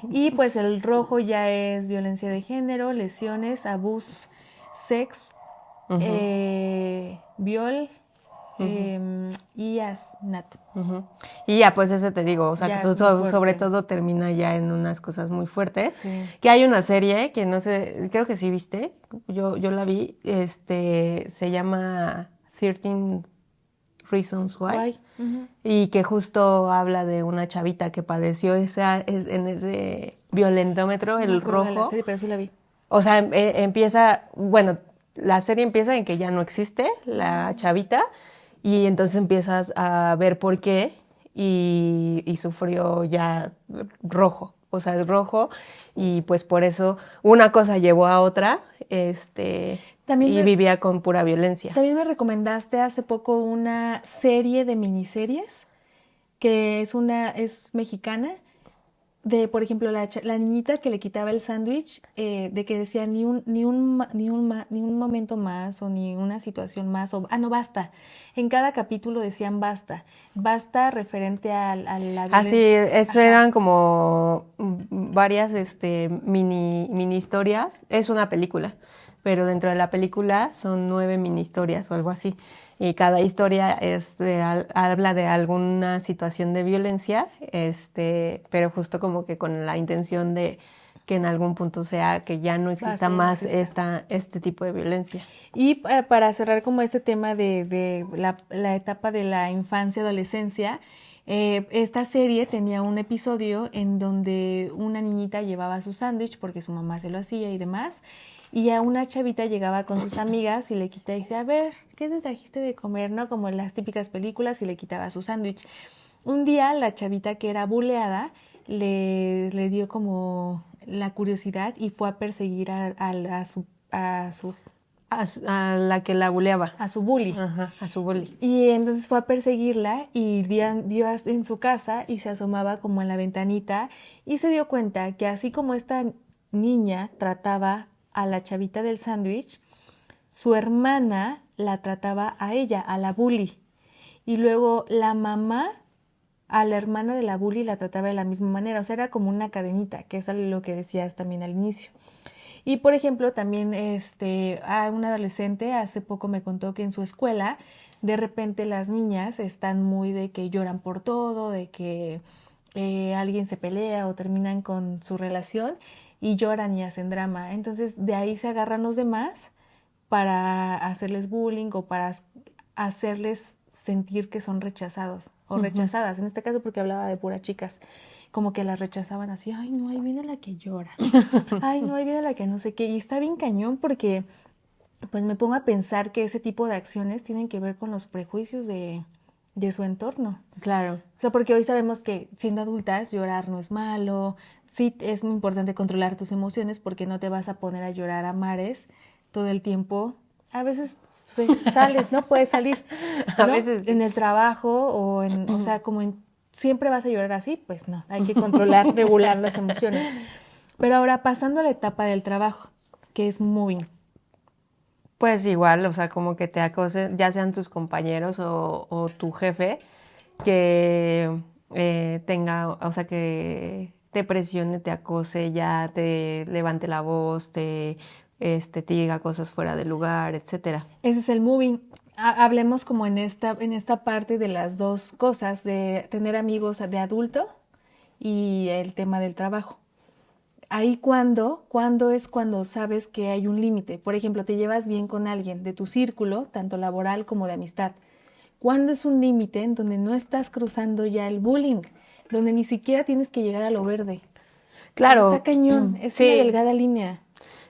Y pues el rojo ya es violencia de género, lesiones, abuso, sexo, viol, y asnat. Y ya, pues eso te digo, o sea, Ya que sobre todo termina ya en unas cosas muy fuertes. Sí. Que hay una serie que no sé, creo que sí viste, yo la vi, se llama 13 Reasons Why. Y que justo habla de una chavita que padeció en ese violentómetro, el rojo. De la serie, pero sí la vi. O sea, la serie empieza en que ya no existe la chavita y entonces empiezas a ver por qué y sufrió ya rojo. O sea, es rojo y pues por eso una cosa llevó a otra vivía con pura violencia. También me recomendaste hace poco una serie de miniseries que es mexicana, por ejemplo, la niñita que le quitaba el sándwich, de que decía ni un momento más o ni una situación más, o, no, basta. En cada capítulo decían basta. Basta referente a la Así, violencia. eso Ajá. eran como varias mini historias. Es una película, pero dentro de la película son 9 mini historias o algo así. Y cada historia habla de alguna situación de violencia, pero justo como que con la intención de que en algún punto sea que ya no exista Basta, ya no más exista. este tipo de violencia. Y para cerrar como este tema de la etapa de la infancia, adolescencia, esta serie tenía un episodio en donde una niñita llevaba su sándwich porque su mamá se lo hacía y demás, y a una chavita llegaba con sus amigas y le quita y dice, a ver, ¿qué te trajiste de comer? ¿No? Como en las típicas películas, y le quitaba su sándwich. Un día la chavita que era buleada le dio como la curiosidad y fue a perseguir A la que la buleaba. a su bully. Ajá, a su bully. Y entonces fue a perseguirla y dio en su casa y se asomaba como en la ventanita y se dio cuenta que así como esta niña trataba a la chavita del sándwich, su hermana la trataba a ella, a la bully. Y luego la mamá a la hermana de la bully la trataba de la misma manera. O sea, era como una cadenita, que es lo que decías también al inicio. Y por ejemplo, también a un adolescente hace poco me contó que en su escuela de repente las niñas están muy de que lloran por todo, de que alguien se pelea o terminan con su relación y lloran y hacen drama. Entonces de ahí se agarran los demás para hacerles bullying o para hacerles sentir que son rechazados o rechazadas. En este caso porque hablaba de puras chicas, como que las rechazaban así, ay no, ahí viene la que llora, ay no, ahí viene la que no sé qué. Y está bien cañón porque pues me pongo a pensar que ese tipo de acciones tienen que ver con los prejuicios de su entorno. Claro. O sea, porque hoy sabemos que siendo adultas llorar no es malo, sí es muy importante controlar tus emociones porque no te vas a poner a llorar a mares todo el tiempo. A veces sales, ¿no? Puedes salir, ¿no? A veces sí. En el trabajo o sea, siempre vas a llorar así, pues no, hay que controlar, regular las emociones. Pero ahora pasando a la etapa del trabajo, que es moving. Pues igual, o sea, como que te acosen, ya sean tus compañeros o tu jefe, que tenga, o sea, que te presione, te acose, ya te levante la voz, te diga cosas fuera de lugar, etcétera. Ese es el moving. Hablemos como en esta parte de las dos cosas, de tener amigos de adulto y el tema del trabajo. Ahí cuando es cuando sabes que hay un límite. Por ejemplo, te llevas bien con alguien de tu círculo, tanto laboral como de amistad. ¿Cuándo es un límite en donde no estás cruzando ya el bullying? Donde ni siquiera tienes que llegar a lo verde. Claro, Está cañón, es una sí, delgada línea.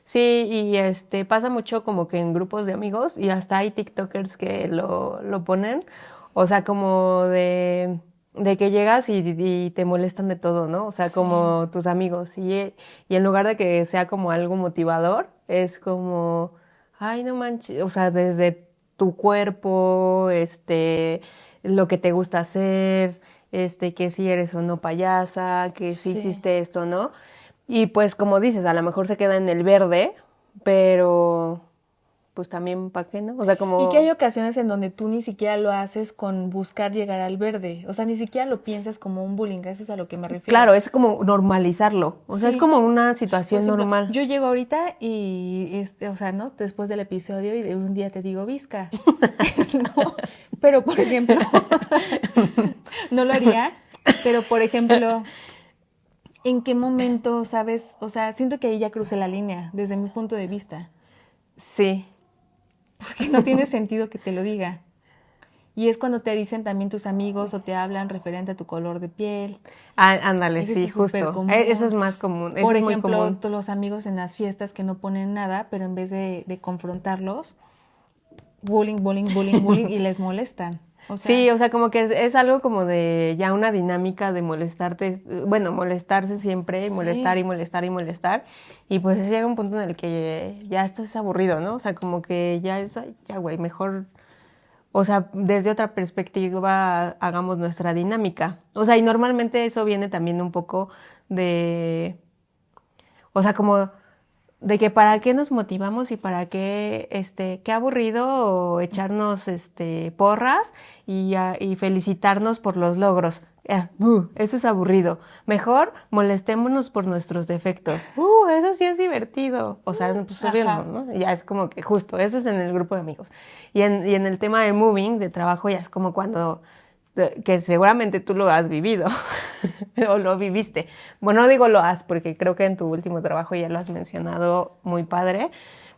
sí, y pasa mucho como que en grupos de amigos y hasta hay TikTokers que lo ponen, o sea, como de que llegas y te molestan de todo, ¿no? O sea, Sí. como tus amigos y en lugar de que sea como algo motivador, es como, ay, no manches, o sea, desde tu cuerpo, lo que te gusta hacer, que si eres o no payasa, que si Sí. hiciste esto, ¿no? Y pues como dices, a lo mejor se queda en el verde, pero pues también, ¿para qué no? O sea, Y que hay como, ocasiones en donde tú ni siquiera lo haces con buscar llegar al verde. O sea, ni siquiera lo piensas como un bullying. Eso es a lo que me refiero. claro, es como normalizarlo. O sea, es Sí. como una Por situación ejemplo, normal. yo llego ahorita y, o sea, ¿no? Después del episodio y de un día te digo visca. No, pero por ejemplo, no lo haría, pero por ejemplo, ¿en qué momento, sabes? O sea, siento que ahí ya crucé la línea, desde mi punto de vista, Sí. porque no tiene sentido que te lo diga. Y es cuando te dicen también tus amigos o te hablan referente a tu color de piel. Ándale, Ese sí, es súper justo. Eso es común. más común, eso Por es muy ejemplo, común. todos los amigos en las fiestas que no ponen nada, pero en vez de confrontarlos, bullying, bullying, bullying, bullying, y les molestan. O Sí, sea, o sea, como que es algo como de ya una dinámica de molestarte, bueno, molestarse siempre, y molestar sí. y molestar y molestar, y pues llega un punto en el que ya estás aburrido, ¿no? O sea, como que ya es, ay, ya güey, mejor o sea, desde otra perspectiva hagamos nuestra dinámica. O sea, y normalmente eso viene también un poco de, o sea, como de que para qué nos motivamos y para qué, qué aburrido echarnos, porras y felicitarnos por los logros. Eso es aburrido. Mejor molestémonos por nuestros defectos. Eso sí es divertido. O sea, pues obvio no, ¿no? Ya es como que justo, eso es en el grupo de amigos. Y en el tema de moving, de trabajo, ya es como cuando que seguramente tú lo has vivido o lo viviste. Bueno, no digo lo has, porque creo que en tu último trabajo ya lo has mencionado muy padre.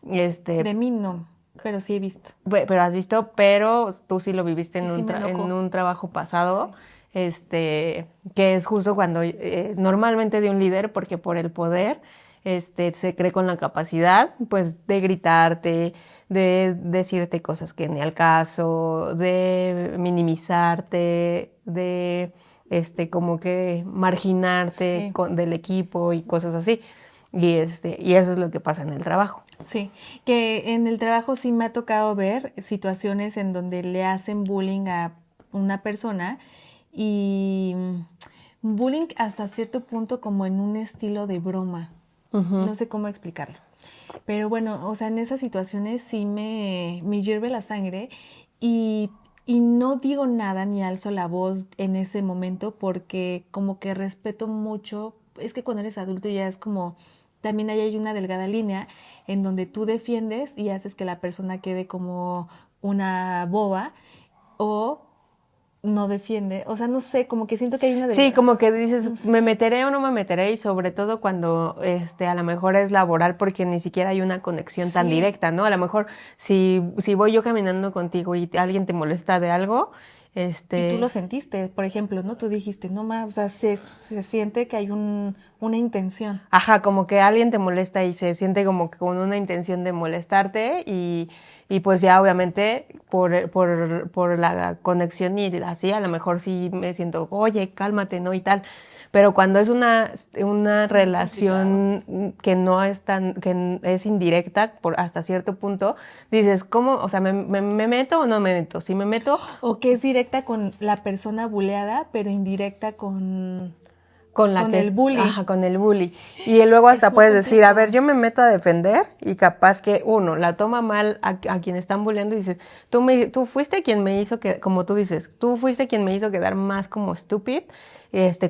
De mí no, pero sí he visto. Pero has visto, pero tú sí lo viviste Y sí me en enojó. un trabajo pasado, Sí. que es justo cuando normalmente de un líder, porque por el poder se cree con la capacidad, pues, de gritarte, de decirte cosas que ni al caso, de minimizarte, de como que marginarte Sí. del equipo y cosas así. Y eso es lo que pasa en el trabajo. Sí, que en el trabajo sí me ha tocado ver situaciones en donde le hacen bullying a una persona y bullying hasta cierto punto como en un estilo de broma. No sé cómo explicarlo. Pero bueno, o sea, en esas situaciones sí me hierve la sangre y no digo nada ni alzo la voz en ese momento porque como que respeto mucho, es que cuando eres adulto ya es como, también ahí hay una delgada línea en donde tú defiendes y haces que la persona quede como una boba o no defiende, o sea, no sé, como que siento que hay una Sí, delgada, como que no dices, ¿me sé. meteré o no me meteré? Y sobre todo cuando a lo mejor es laboral porque ni siquiera hay una conexión tan Sí, directa, ¿no? A lo mejor si voy yo caminando contigo y alguien te molesta de algo, y tú lo sentiste, por ejemplo, ¿no? Tú dijiste, no más, o sea, se siente que hay una intención. ajá, como que alguien te molesta y se siente como que con una intención de molestarte y pues ya obviamente por la conexión y así, a lo mejor sí me siento, oye, cálmate, ¿no? Y tal. Pero cuando es una Está muy complicado. relación que no es que es indirecta hasta cierto punto, dices, ¿cómo? O sea, ¿me meto o no me meto? Si me meto, O que es directa con la persona buleada, pero indirecta con la con que el bully. ajá, con el bully. Y luego Es hasta muy puedes decir, a ver, complejo. yo me meto a defender y capaz que uno la toma mal a quien están bulleando y dices, tú fuiste quien me hizo que, como tú dices, tú fuiste quien me hizo quedar más como stupid,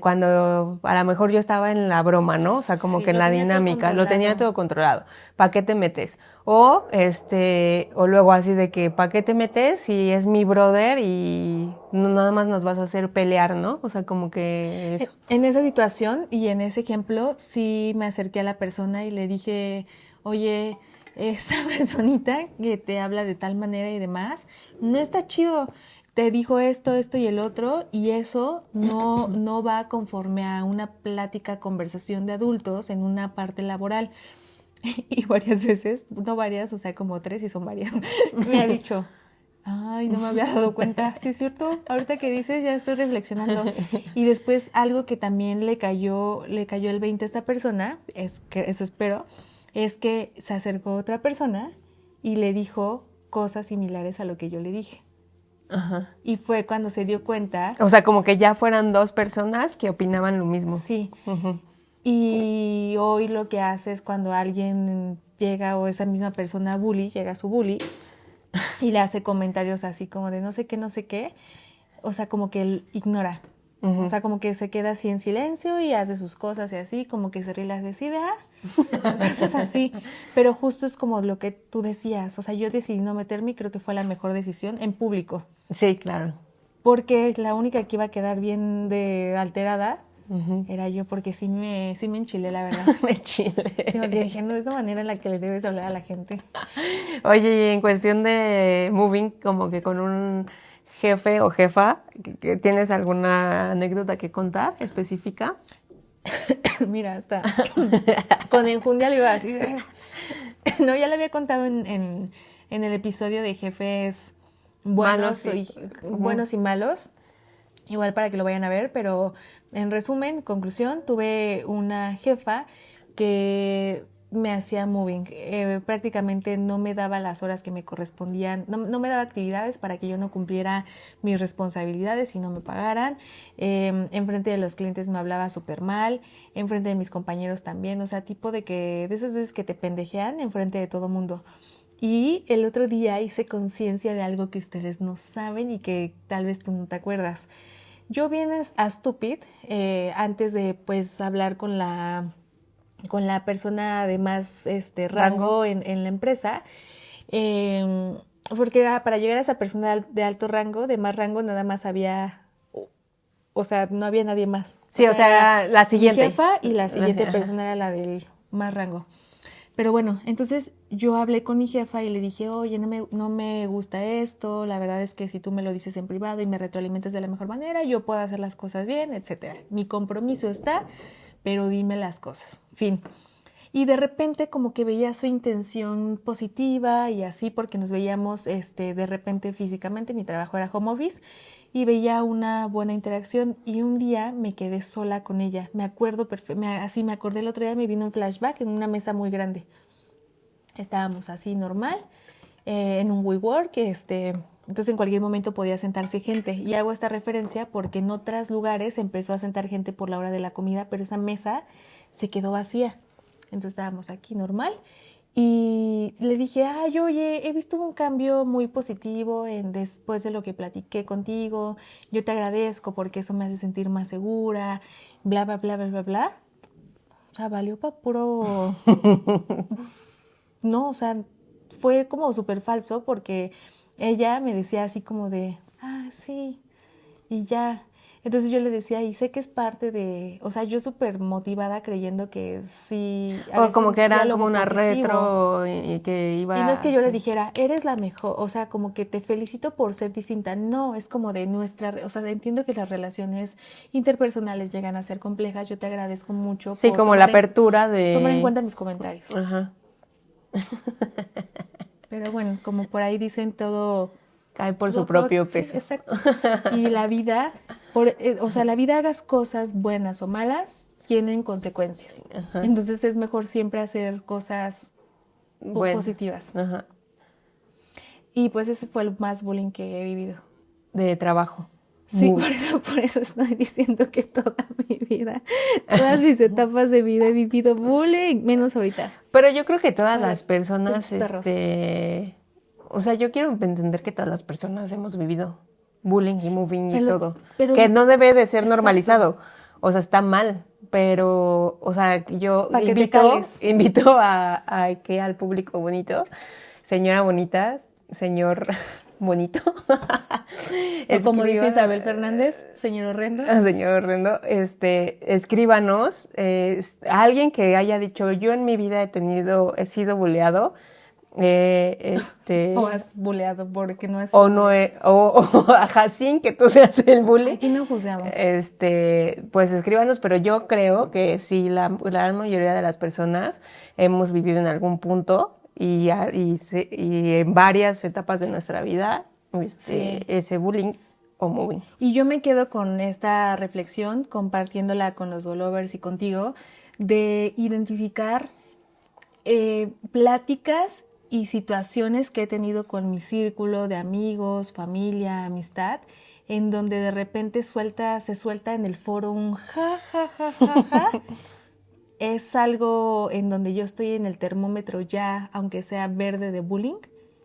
cuando a lo mejor yo estaba en la broma, ¿no? O sea, como que Sí, en lo la tenía todo dinámica, lo tenía controlado. todo controlado. ¿Para qué te metes? O luego así de que, ¿para qué te metes si es mi brother y nada más nos vas a hacer pelear, ¿no? O sea, como que eso. En esa situación y en ese ejemplo, sí me acerqué a la persona y le dije, oye, esa personita que te habla de tal manera y demás, no está chido. Te dijo esto, esto y el otro, y eso no va conforme a una plática, conversación de adultos en una parte laboral. Y varias veces, no varias, o sea, como tres y son varias, me ha dicho, ay, no me había dado cuenta. Sí, es cierto, ahorita que dices ya estoy reflexionando. Y después algo que también le cayó el 20 a esta persona, es que eso espero, es que se acercó otra persona y le dijo cosas similares a lo que yo le dije. Ajá. Y fue cuando se dio cuenta, O sea, como que ya fueran dos personas que opinaban lo mismo. sí. Ujú. Y hoy lo que hace es cuando alguien llega o esa misma persona bully, llega a su bully y le hace comentarios así como de no sé qué, no sé qué, o sea, como que él ignora. O sea, como que se queda así en silencio y hace sus cosas y así, como que se ríe y le hace así, ¿verdad? Cosas así. Pero justo es como lo que tú decías. O sea, yo decidí no meterme y creo que fue la mejor decisión en público. Sí, claro. Porque la única que iba a quedar bien de alterada era yo, porque sí me enchilé, la verdad. Me Sí, chile. porque dije, no es la manera en la que le debes hablar a la gente. Oye, y en cuestión de moving, como que con un jefe o jefa, ¿tienes alguna anécdota que contar específica? Mira, hasta con enjundia le iba así. No, ya le había contado en el episodio de jefes Malos buenos y... Ujú. buenos y malos. Igual para que lo vayan a ver, pero en resumen, conclusión, tuve una jefa que me hacía moving. Prácticamente no me daba las horas que me correspondían, no me daba actividades para que yo no cumpliera mis responsabilidades y no me pagaran. Enfrente de los clientes me hablaba súper mal, enfrente de mis compañeros también, o sea, tipo de esas veces que te pendejean enfrente de todo mundo. Y el otro día hice conciencia de algo que ustedes no saben y que tal vez tú no te acuerdas. Yo vine a Stupid antes de pues hablar con la persona de más rango en la empresa, porque para llegar a esa persona de alto rango, de más rango, nada más había, o sea, no había nadie más. Sí, o sea, la siguiente. Mi jefa y la siguiente persona era la del más rango. Pero bueno, entonces yo hablé con mi jefa y le dije, oye, no me gusta esto, la verdad es que si tú me lo dices en privado y me retroalimentas de la mejor manera, yo puedo hacer las cosas bien, etcétera. Mi compromiso está, pero dime las cosas. Fin. Y de repente como que veía su intención positiva y así porque nos veíamos de repente físicamente, mi trabajo era home office y veía una buena interacción y un día me quedé sola con ella. Me acuerdo así me acordé el otro día, me vino un flashback en una mesa muy grande. Estábamos así normal en un WeWork, entonces en cualquier momento podía sentarse gente y hago esta referencia porque en otros lugares empezó a sentar gente por la hora de la comida, pero esa mesa se quedó vacía. Entonces estábamos aquí normal y le dije, ay, oye, he visto un cambio muy positivo después de lo que platiqué contigo, yo te agradezco porque eso me hace sentir más segura, bla, bla, bla, bla, bla, bla. O sea, valió para puro... No, o sea, fue como súper falso porque ella me decía así como de, sí, y ya. Entonces yo le decía, y sé que es parte o sea, yo súper motivada creyendo que sí. O como que era como una retro y que iba... Y no es que yo le dijera, eres la mejor, o sea, como que te felicito por ser distinta. No, es como de o sea, entiendo que las relaciones interpersonales llegan a ser complejas. Yo te agradezco mucho. Sí, como la apertura de... Tomar en cuenta mis comentarios. Ajá. Pero bueno, como por ahí dicen, todo... Cae por su propio peso. Sí, exacto. Y la vida, o sea, la vida, hagas cosas buenas o malas, tienen consecuencias. Ajá. Entonces es mejor siempre hacer cosas positivas. Ajá. Y pues ese fue el más bullying que he vivido. De trabajo. Sí, por eso estoy diciendo que toda mi vida, todas mis etapas de vida he vivido bullying, menos ahorita. Pero yo creo que todas las personas, o sea, yo quiero entender que todas las personas hemos vivido bullying y moving y todo. Pero que no debe de ser normalizado. O sea, está mal. Pero, o sea, yo invito a que al público bonito, señora bonita, señor bonito. O como dice Isabel Fernández, señor horrendo. Señor horrendo, escríbanos a alguien que haya dicho, yo en mi vida he sido buleado. O has buleado porque no has... O a Jacín, que tú seas el bully. Aquí no juzgamos. Pues escríbanos, pero yo creo que sí, la gran mayoría de las personas hemos vivido en algún punto y en varias etapas de nuestra vida ese bullying o moving. Y yo me quedo con esta reflexión, compartiéndola con los Golovers y contigo, de identificar pláticas y situaciones que he tenido con mi círculo de amigos, familia, amistad, en donde de repente se suelta en el foro un ja, ja, ja, ja, ja. Es algo en donde yo estoy en el termómetro ya, aunque sea verde, de bullying,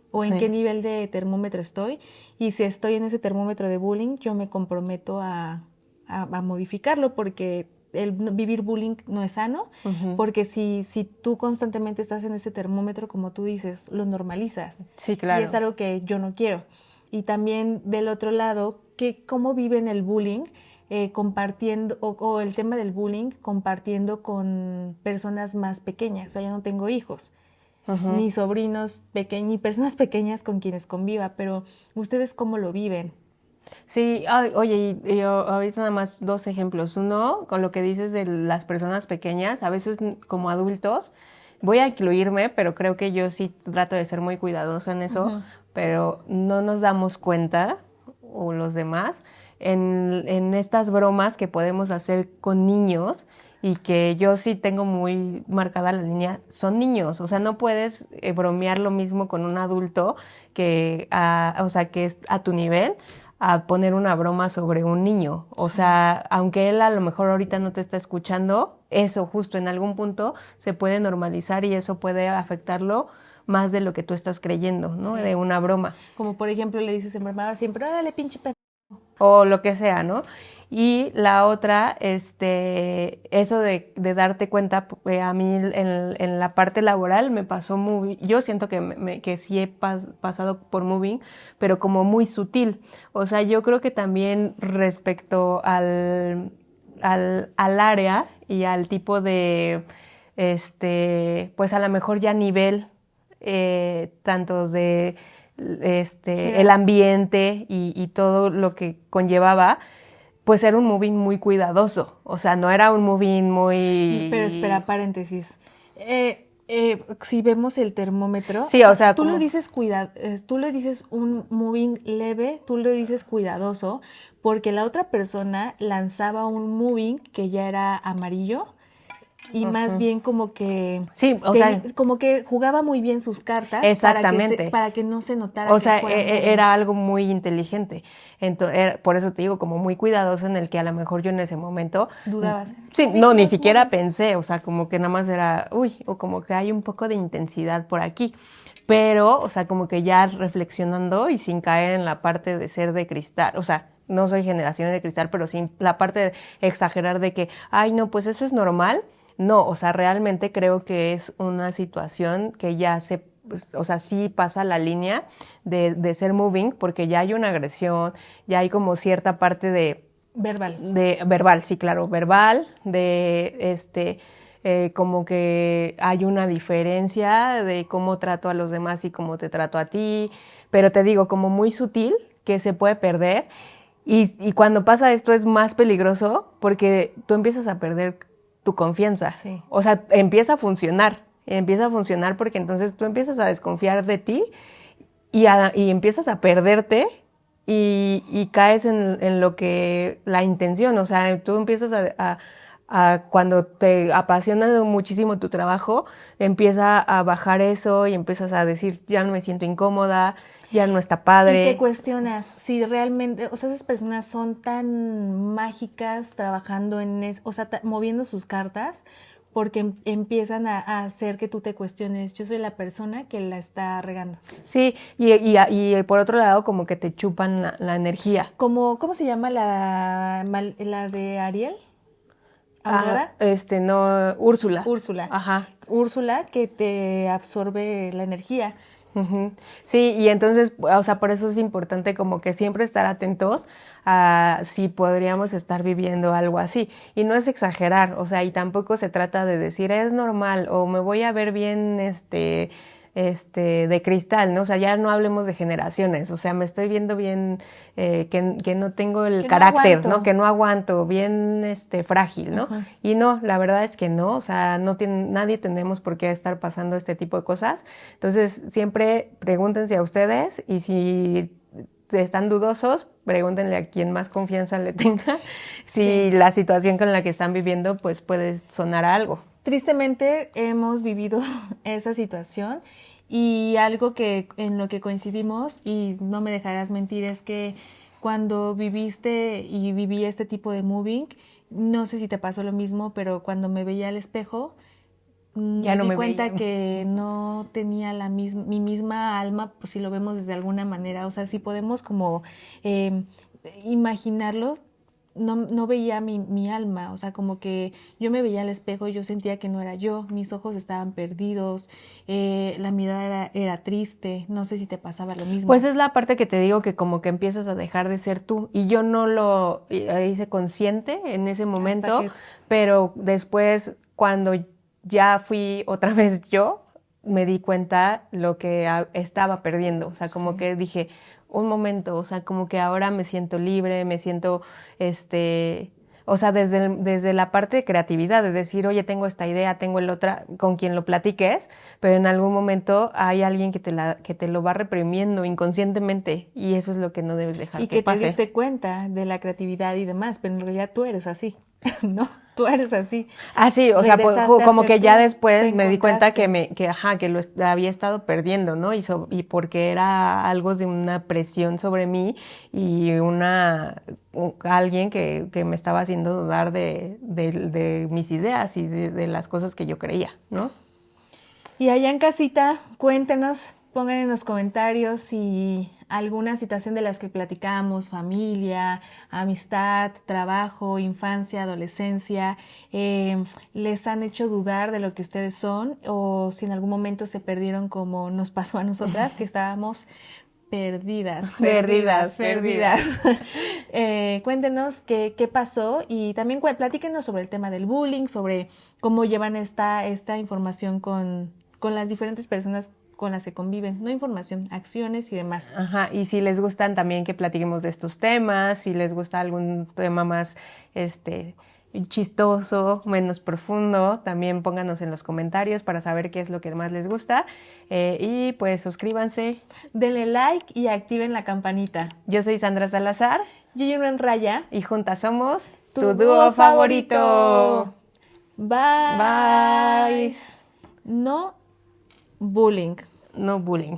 o en qué nivel de termómetro estoy. Y si estoy en ese termómetro de bullying, yo me comprometo a modificarlo, porque el vivir bullying no es sano, porque si tú constantemente estás en ese termómetro, como tú dices, lo normalizas. Sí, claro. Y es algo que yo no quiero. Y también del otro lado, cómo viven el bullying, compartiendo, o el tema del bullying, compartiendo con personas más pequeñas. O sea, yo no tengo hijos, ni sobrinos pequeños, ni personas pequeñas con quienes conviva, pero ¿ustedes cómo lo viven? Sí, oye, y ahorita nada más 2 ejemplos. Uno, con lo que dices de las personas pequeñas, a veces como adultos, voy a incluirme, pero creo que yo sí trato de ser muy cuidadosa en eso, pero no nos damos cuenta, o los demás, en estas bromas que podemos hacer con niños y que yo sí tengo muy marcada la línea, son niños. O sea, no puedes bromear lo mismo con un adulto que, o sea, que es a tu nivel, a poner una broma sobre un niño. O sea, aunque él a lo mejor ahorita no te está escuchando, eso justo en algún punto se puede normalizar y eso puede afectarlo más de lo que tú estás creyendo, ¿no? Sí. De una broma. Como por ejemplo le dices en broma siempre, órale, pinche pedo. O lo que sea, ¿no? Y la otra, eso de darte cuenta, a mí en la parte laboral me pasó muy, yo siento que sí he pasado por moving, pero como muy sutil. O sea, yo creo que también respecto al área y al tipo de, pues a lo mejor ya nivel, tanto de el ambiente y todo lo que conllevaba, pues era un moving muy cuidadoso. O sea, no era un moving muy... Pero espera, paréntesis. Si vemos el termómetro, sí, o sea tú como... le dices tú le dices un moving leve, tú le dices cuidadoso, porque la otra persona lanzaba un moving que ya era amarillo y más bien como que sí, o sea, como que jugaba muy bien sus cartas exactamente para que no se notara o que sea fuera era algo muy inteligente. Entonces, por eso te digo, como muy cuidadoso, en el que a lo mejor yo en ese momento dudabas. sí, no, ni siquiera pensé, o sea, como que nada más era uy, o como que hay un poco de intensidad por aquí. Pero, o sea, como que ya reflexionando y sin caer en la parte de ser de cristal, o sea, no soy generación de cristal, pero sin la parte de exagerar de que, ay, no, pues eso es normal. No, o sea, realmente creo que es una situación que ya o sea, sí pasa la línea de ser moving, porque ya hay una agresión, ya hay como cierta parte de... verbal. Verbal, sí, claro, verbal, como que hay una diferencia de cómo trato a los demás y cómo te trato a ti, pero te digo, como muy sutil, que se puede perder, y cuando pasa esto es más peligroso porque tú empiezas a perder tu confianza. Sí. O sea, empieza a funcionar porque entonces tú empiezas a desconfiar de ti y empiezas a perderte y caes en lo que la intención, o sea, tú empiezas cuando te apasiona muchísimo tu trabajo, empieza a bajar eso y empiezas a decir, ya no me siento incómoda, ya no está padre. Y te cuestionas si realmente, o sea, esas personas son tan mágicas trabajando o sea, moviendo sus cartas, porque empiezan a hacer que tú te cuestiones, yo soy la persona que la está regando. Sí, y por otro lado como que te chupan la energía. ¿Cómo se llama la de Ariel? ¿Aurora? No, Úrsula. Úrsula. Ajá. Úrsula, que te absorbe la energía. Uh-huh. Sí, y entonces, o sea, por eso es importante como que siempre estar atentos a si podríamos estar viviendo algo así. Y no es exagerar, o sea, y tampoco se trata de decir es normal o me voy a ver bien, de cristal, ¿no? O sea, ya no hablemos de generaciones, o sea, me estoy viendo bien, que no tengo el carácter, ¿no? Que no aguanto, bien, frágil, ¿no? Uh-huh. Y no, la verdad es que no, o sea, nadie tenemos por qué estar pasando este tipo de cosas. Entonces, siempre pregúntense a ustedes y si están dudosos, pregúntenle a quien más confianza le tenga si la situación con la que están viviendo, pues puede sonar a algo. Tristemente hemos vivido esa situación y algo en lo que coincidimos, y no me dejarás mentir, es que cuando viviste y viví este tipo de moving, no sé si te pasó lo mismo, pero cuando me veía al espejo, me di cuenta que no tenía mi misma alma, pues si lo vemos desde alguna manera, o sea, si podemos como imaginarlo. No veía mi alma, o sea, como que yo me veía al espejo y yo sentía que no era yo, mis ojos estaban perdidos, la mirada era triste, no sé si te pasaba lo mismo. Pues es la parte que te digo que como que empiezas a dejar de ser tú y yo no lo hice consciente en ese momento, pero después cuando ya fui otra vez yo, me di cuenta lo que estaba perdiendo, o sea, como que dije, un momento, o sea, como que ahora me siento libre, me siento, o sea, desde la parte de creatividad, de decir, oye, tengo esta idea, tengo el otra, con quien lo platiques, pero en algún momento hay alguien que te lo va reprimiendo inconscientemente y eso es lo que no debes dejar que pase. Y que te diste cuenta de la creatividad y demás, pero en realidad tú eres así, ¿no? tú eres así. Ah, sí, o sea, Regresaste a como ser que tú, ya te después me di cuenta encontraste. que lo había estado perdiendo, ¿no? Y porque era algo de una presión sobre mí y alguien que me estaba haciendo dudar de mis ideas y de las cosas que yo creía, ¿no? Y allá en casita, cuéntenos, pongan en los comentarios si alguna situación de las que platicamos, familia, amistad, trabajo, infancia, adolescencia, les han hecho dudar de lo que ustedes son o si en algún momento se perdieron como nos pasó a nosotras, que estábamos perdidas, perdidas, Perdidas, perdidas. perdidas. Cuéntenos qué pasó y también platíquenos sobre el tema del bullying, sobre cómo llevan esta información con las diferentes personas con las que conviven, no información, acciones y demás. Ajá, y si les gustan también que platiquemos de estos temas, si les gusta algún tema más chistoso, menos profundo, también pónganos en los comentarios para saber qué es lo que más les gusta. Y pues suscríbanse. Denle like y activen la campanita. Yo soy Sandra Salazar Yo llevo en raya. y juntas somos Tu dúo favorito. Bye. Bye. No bullying. No bullying.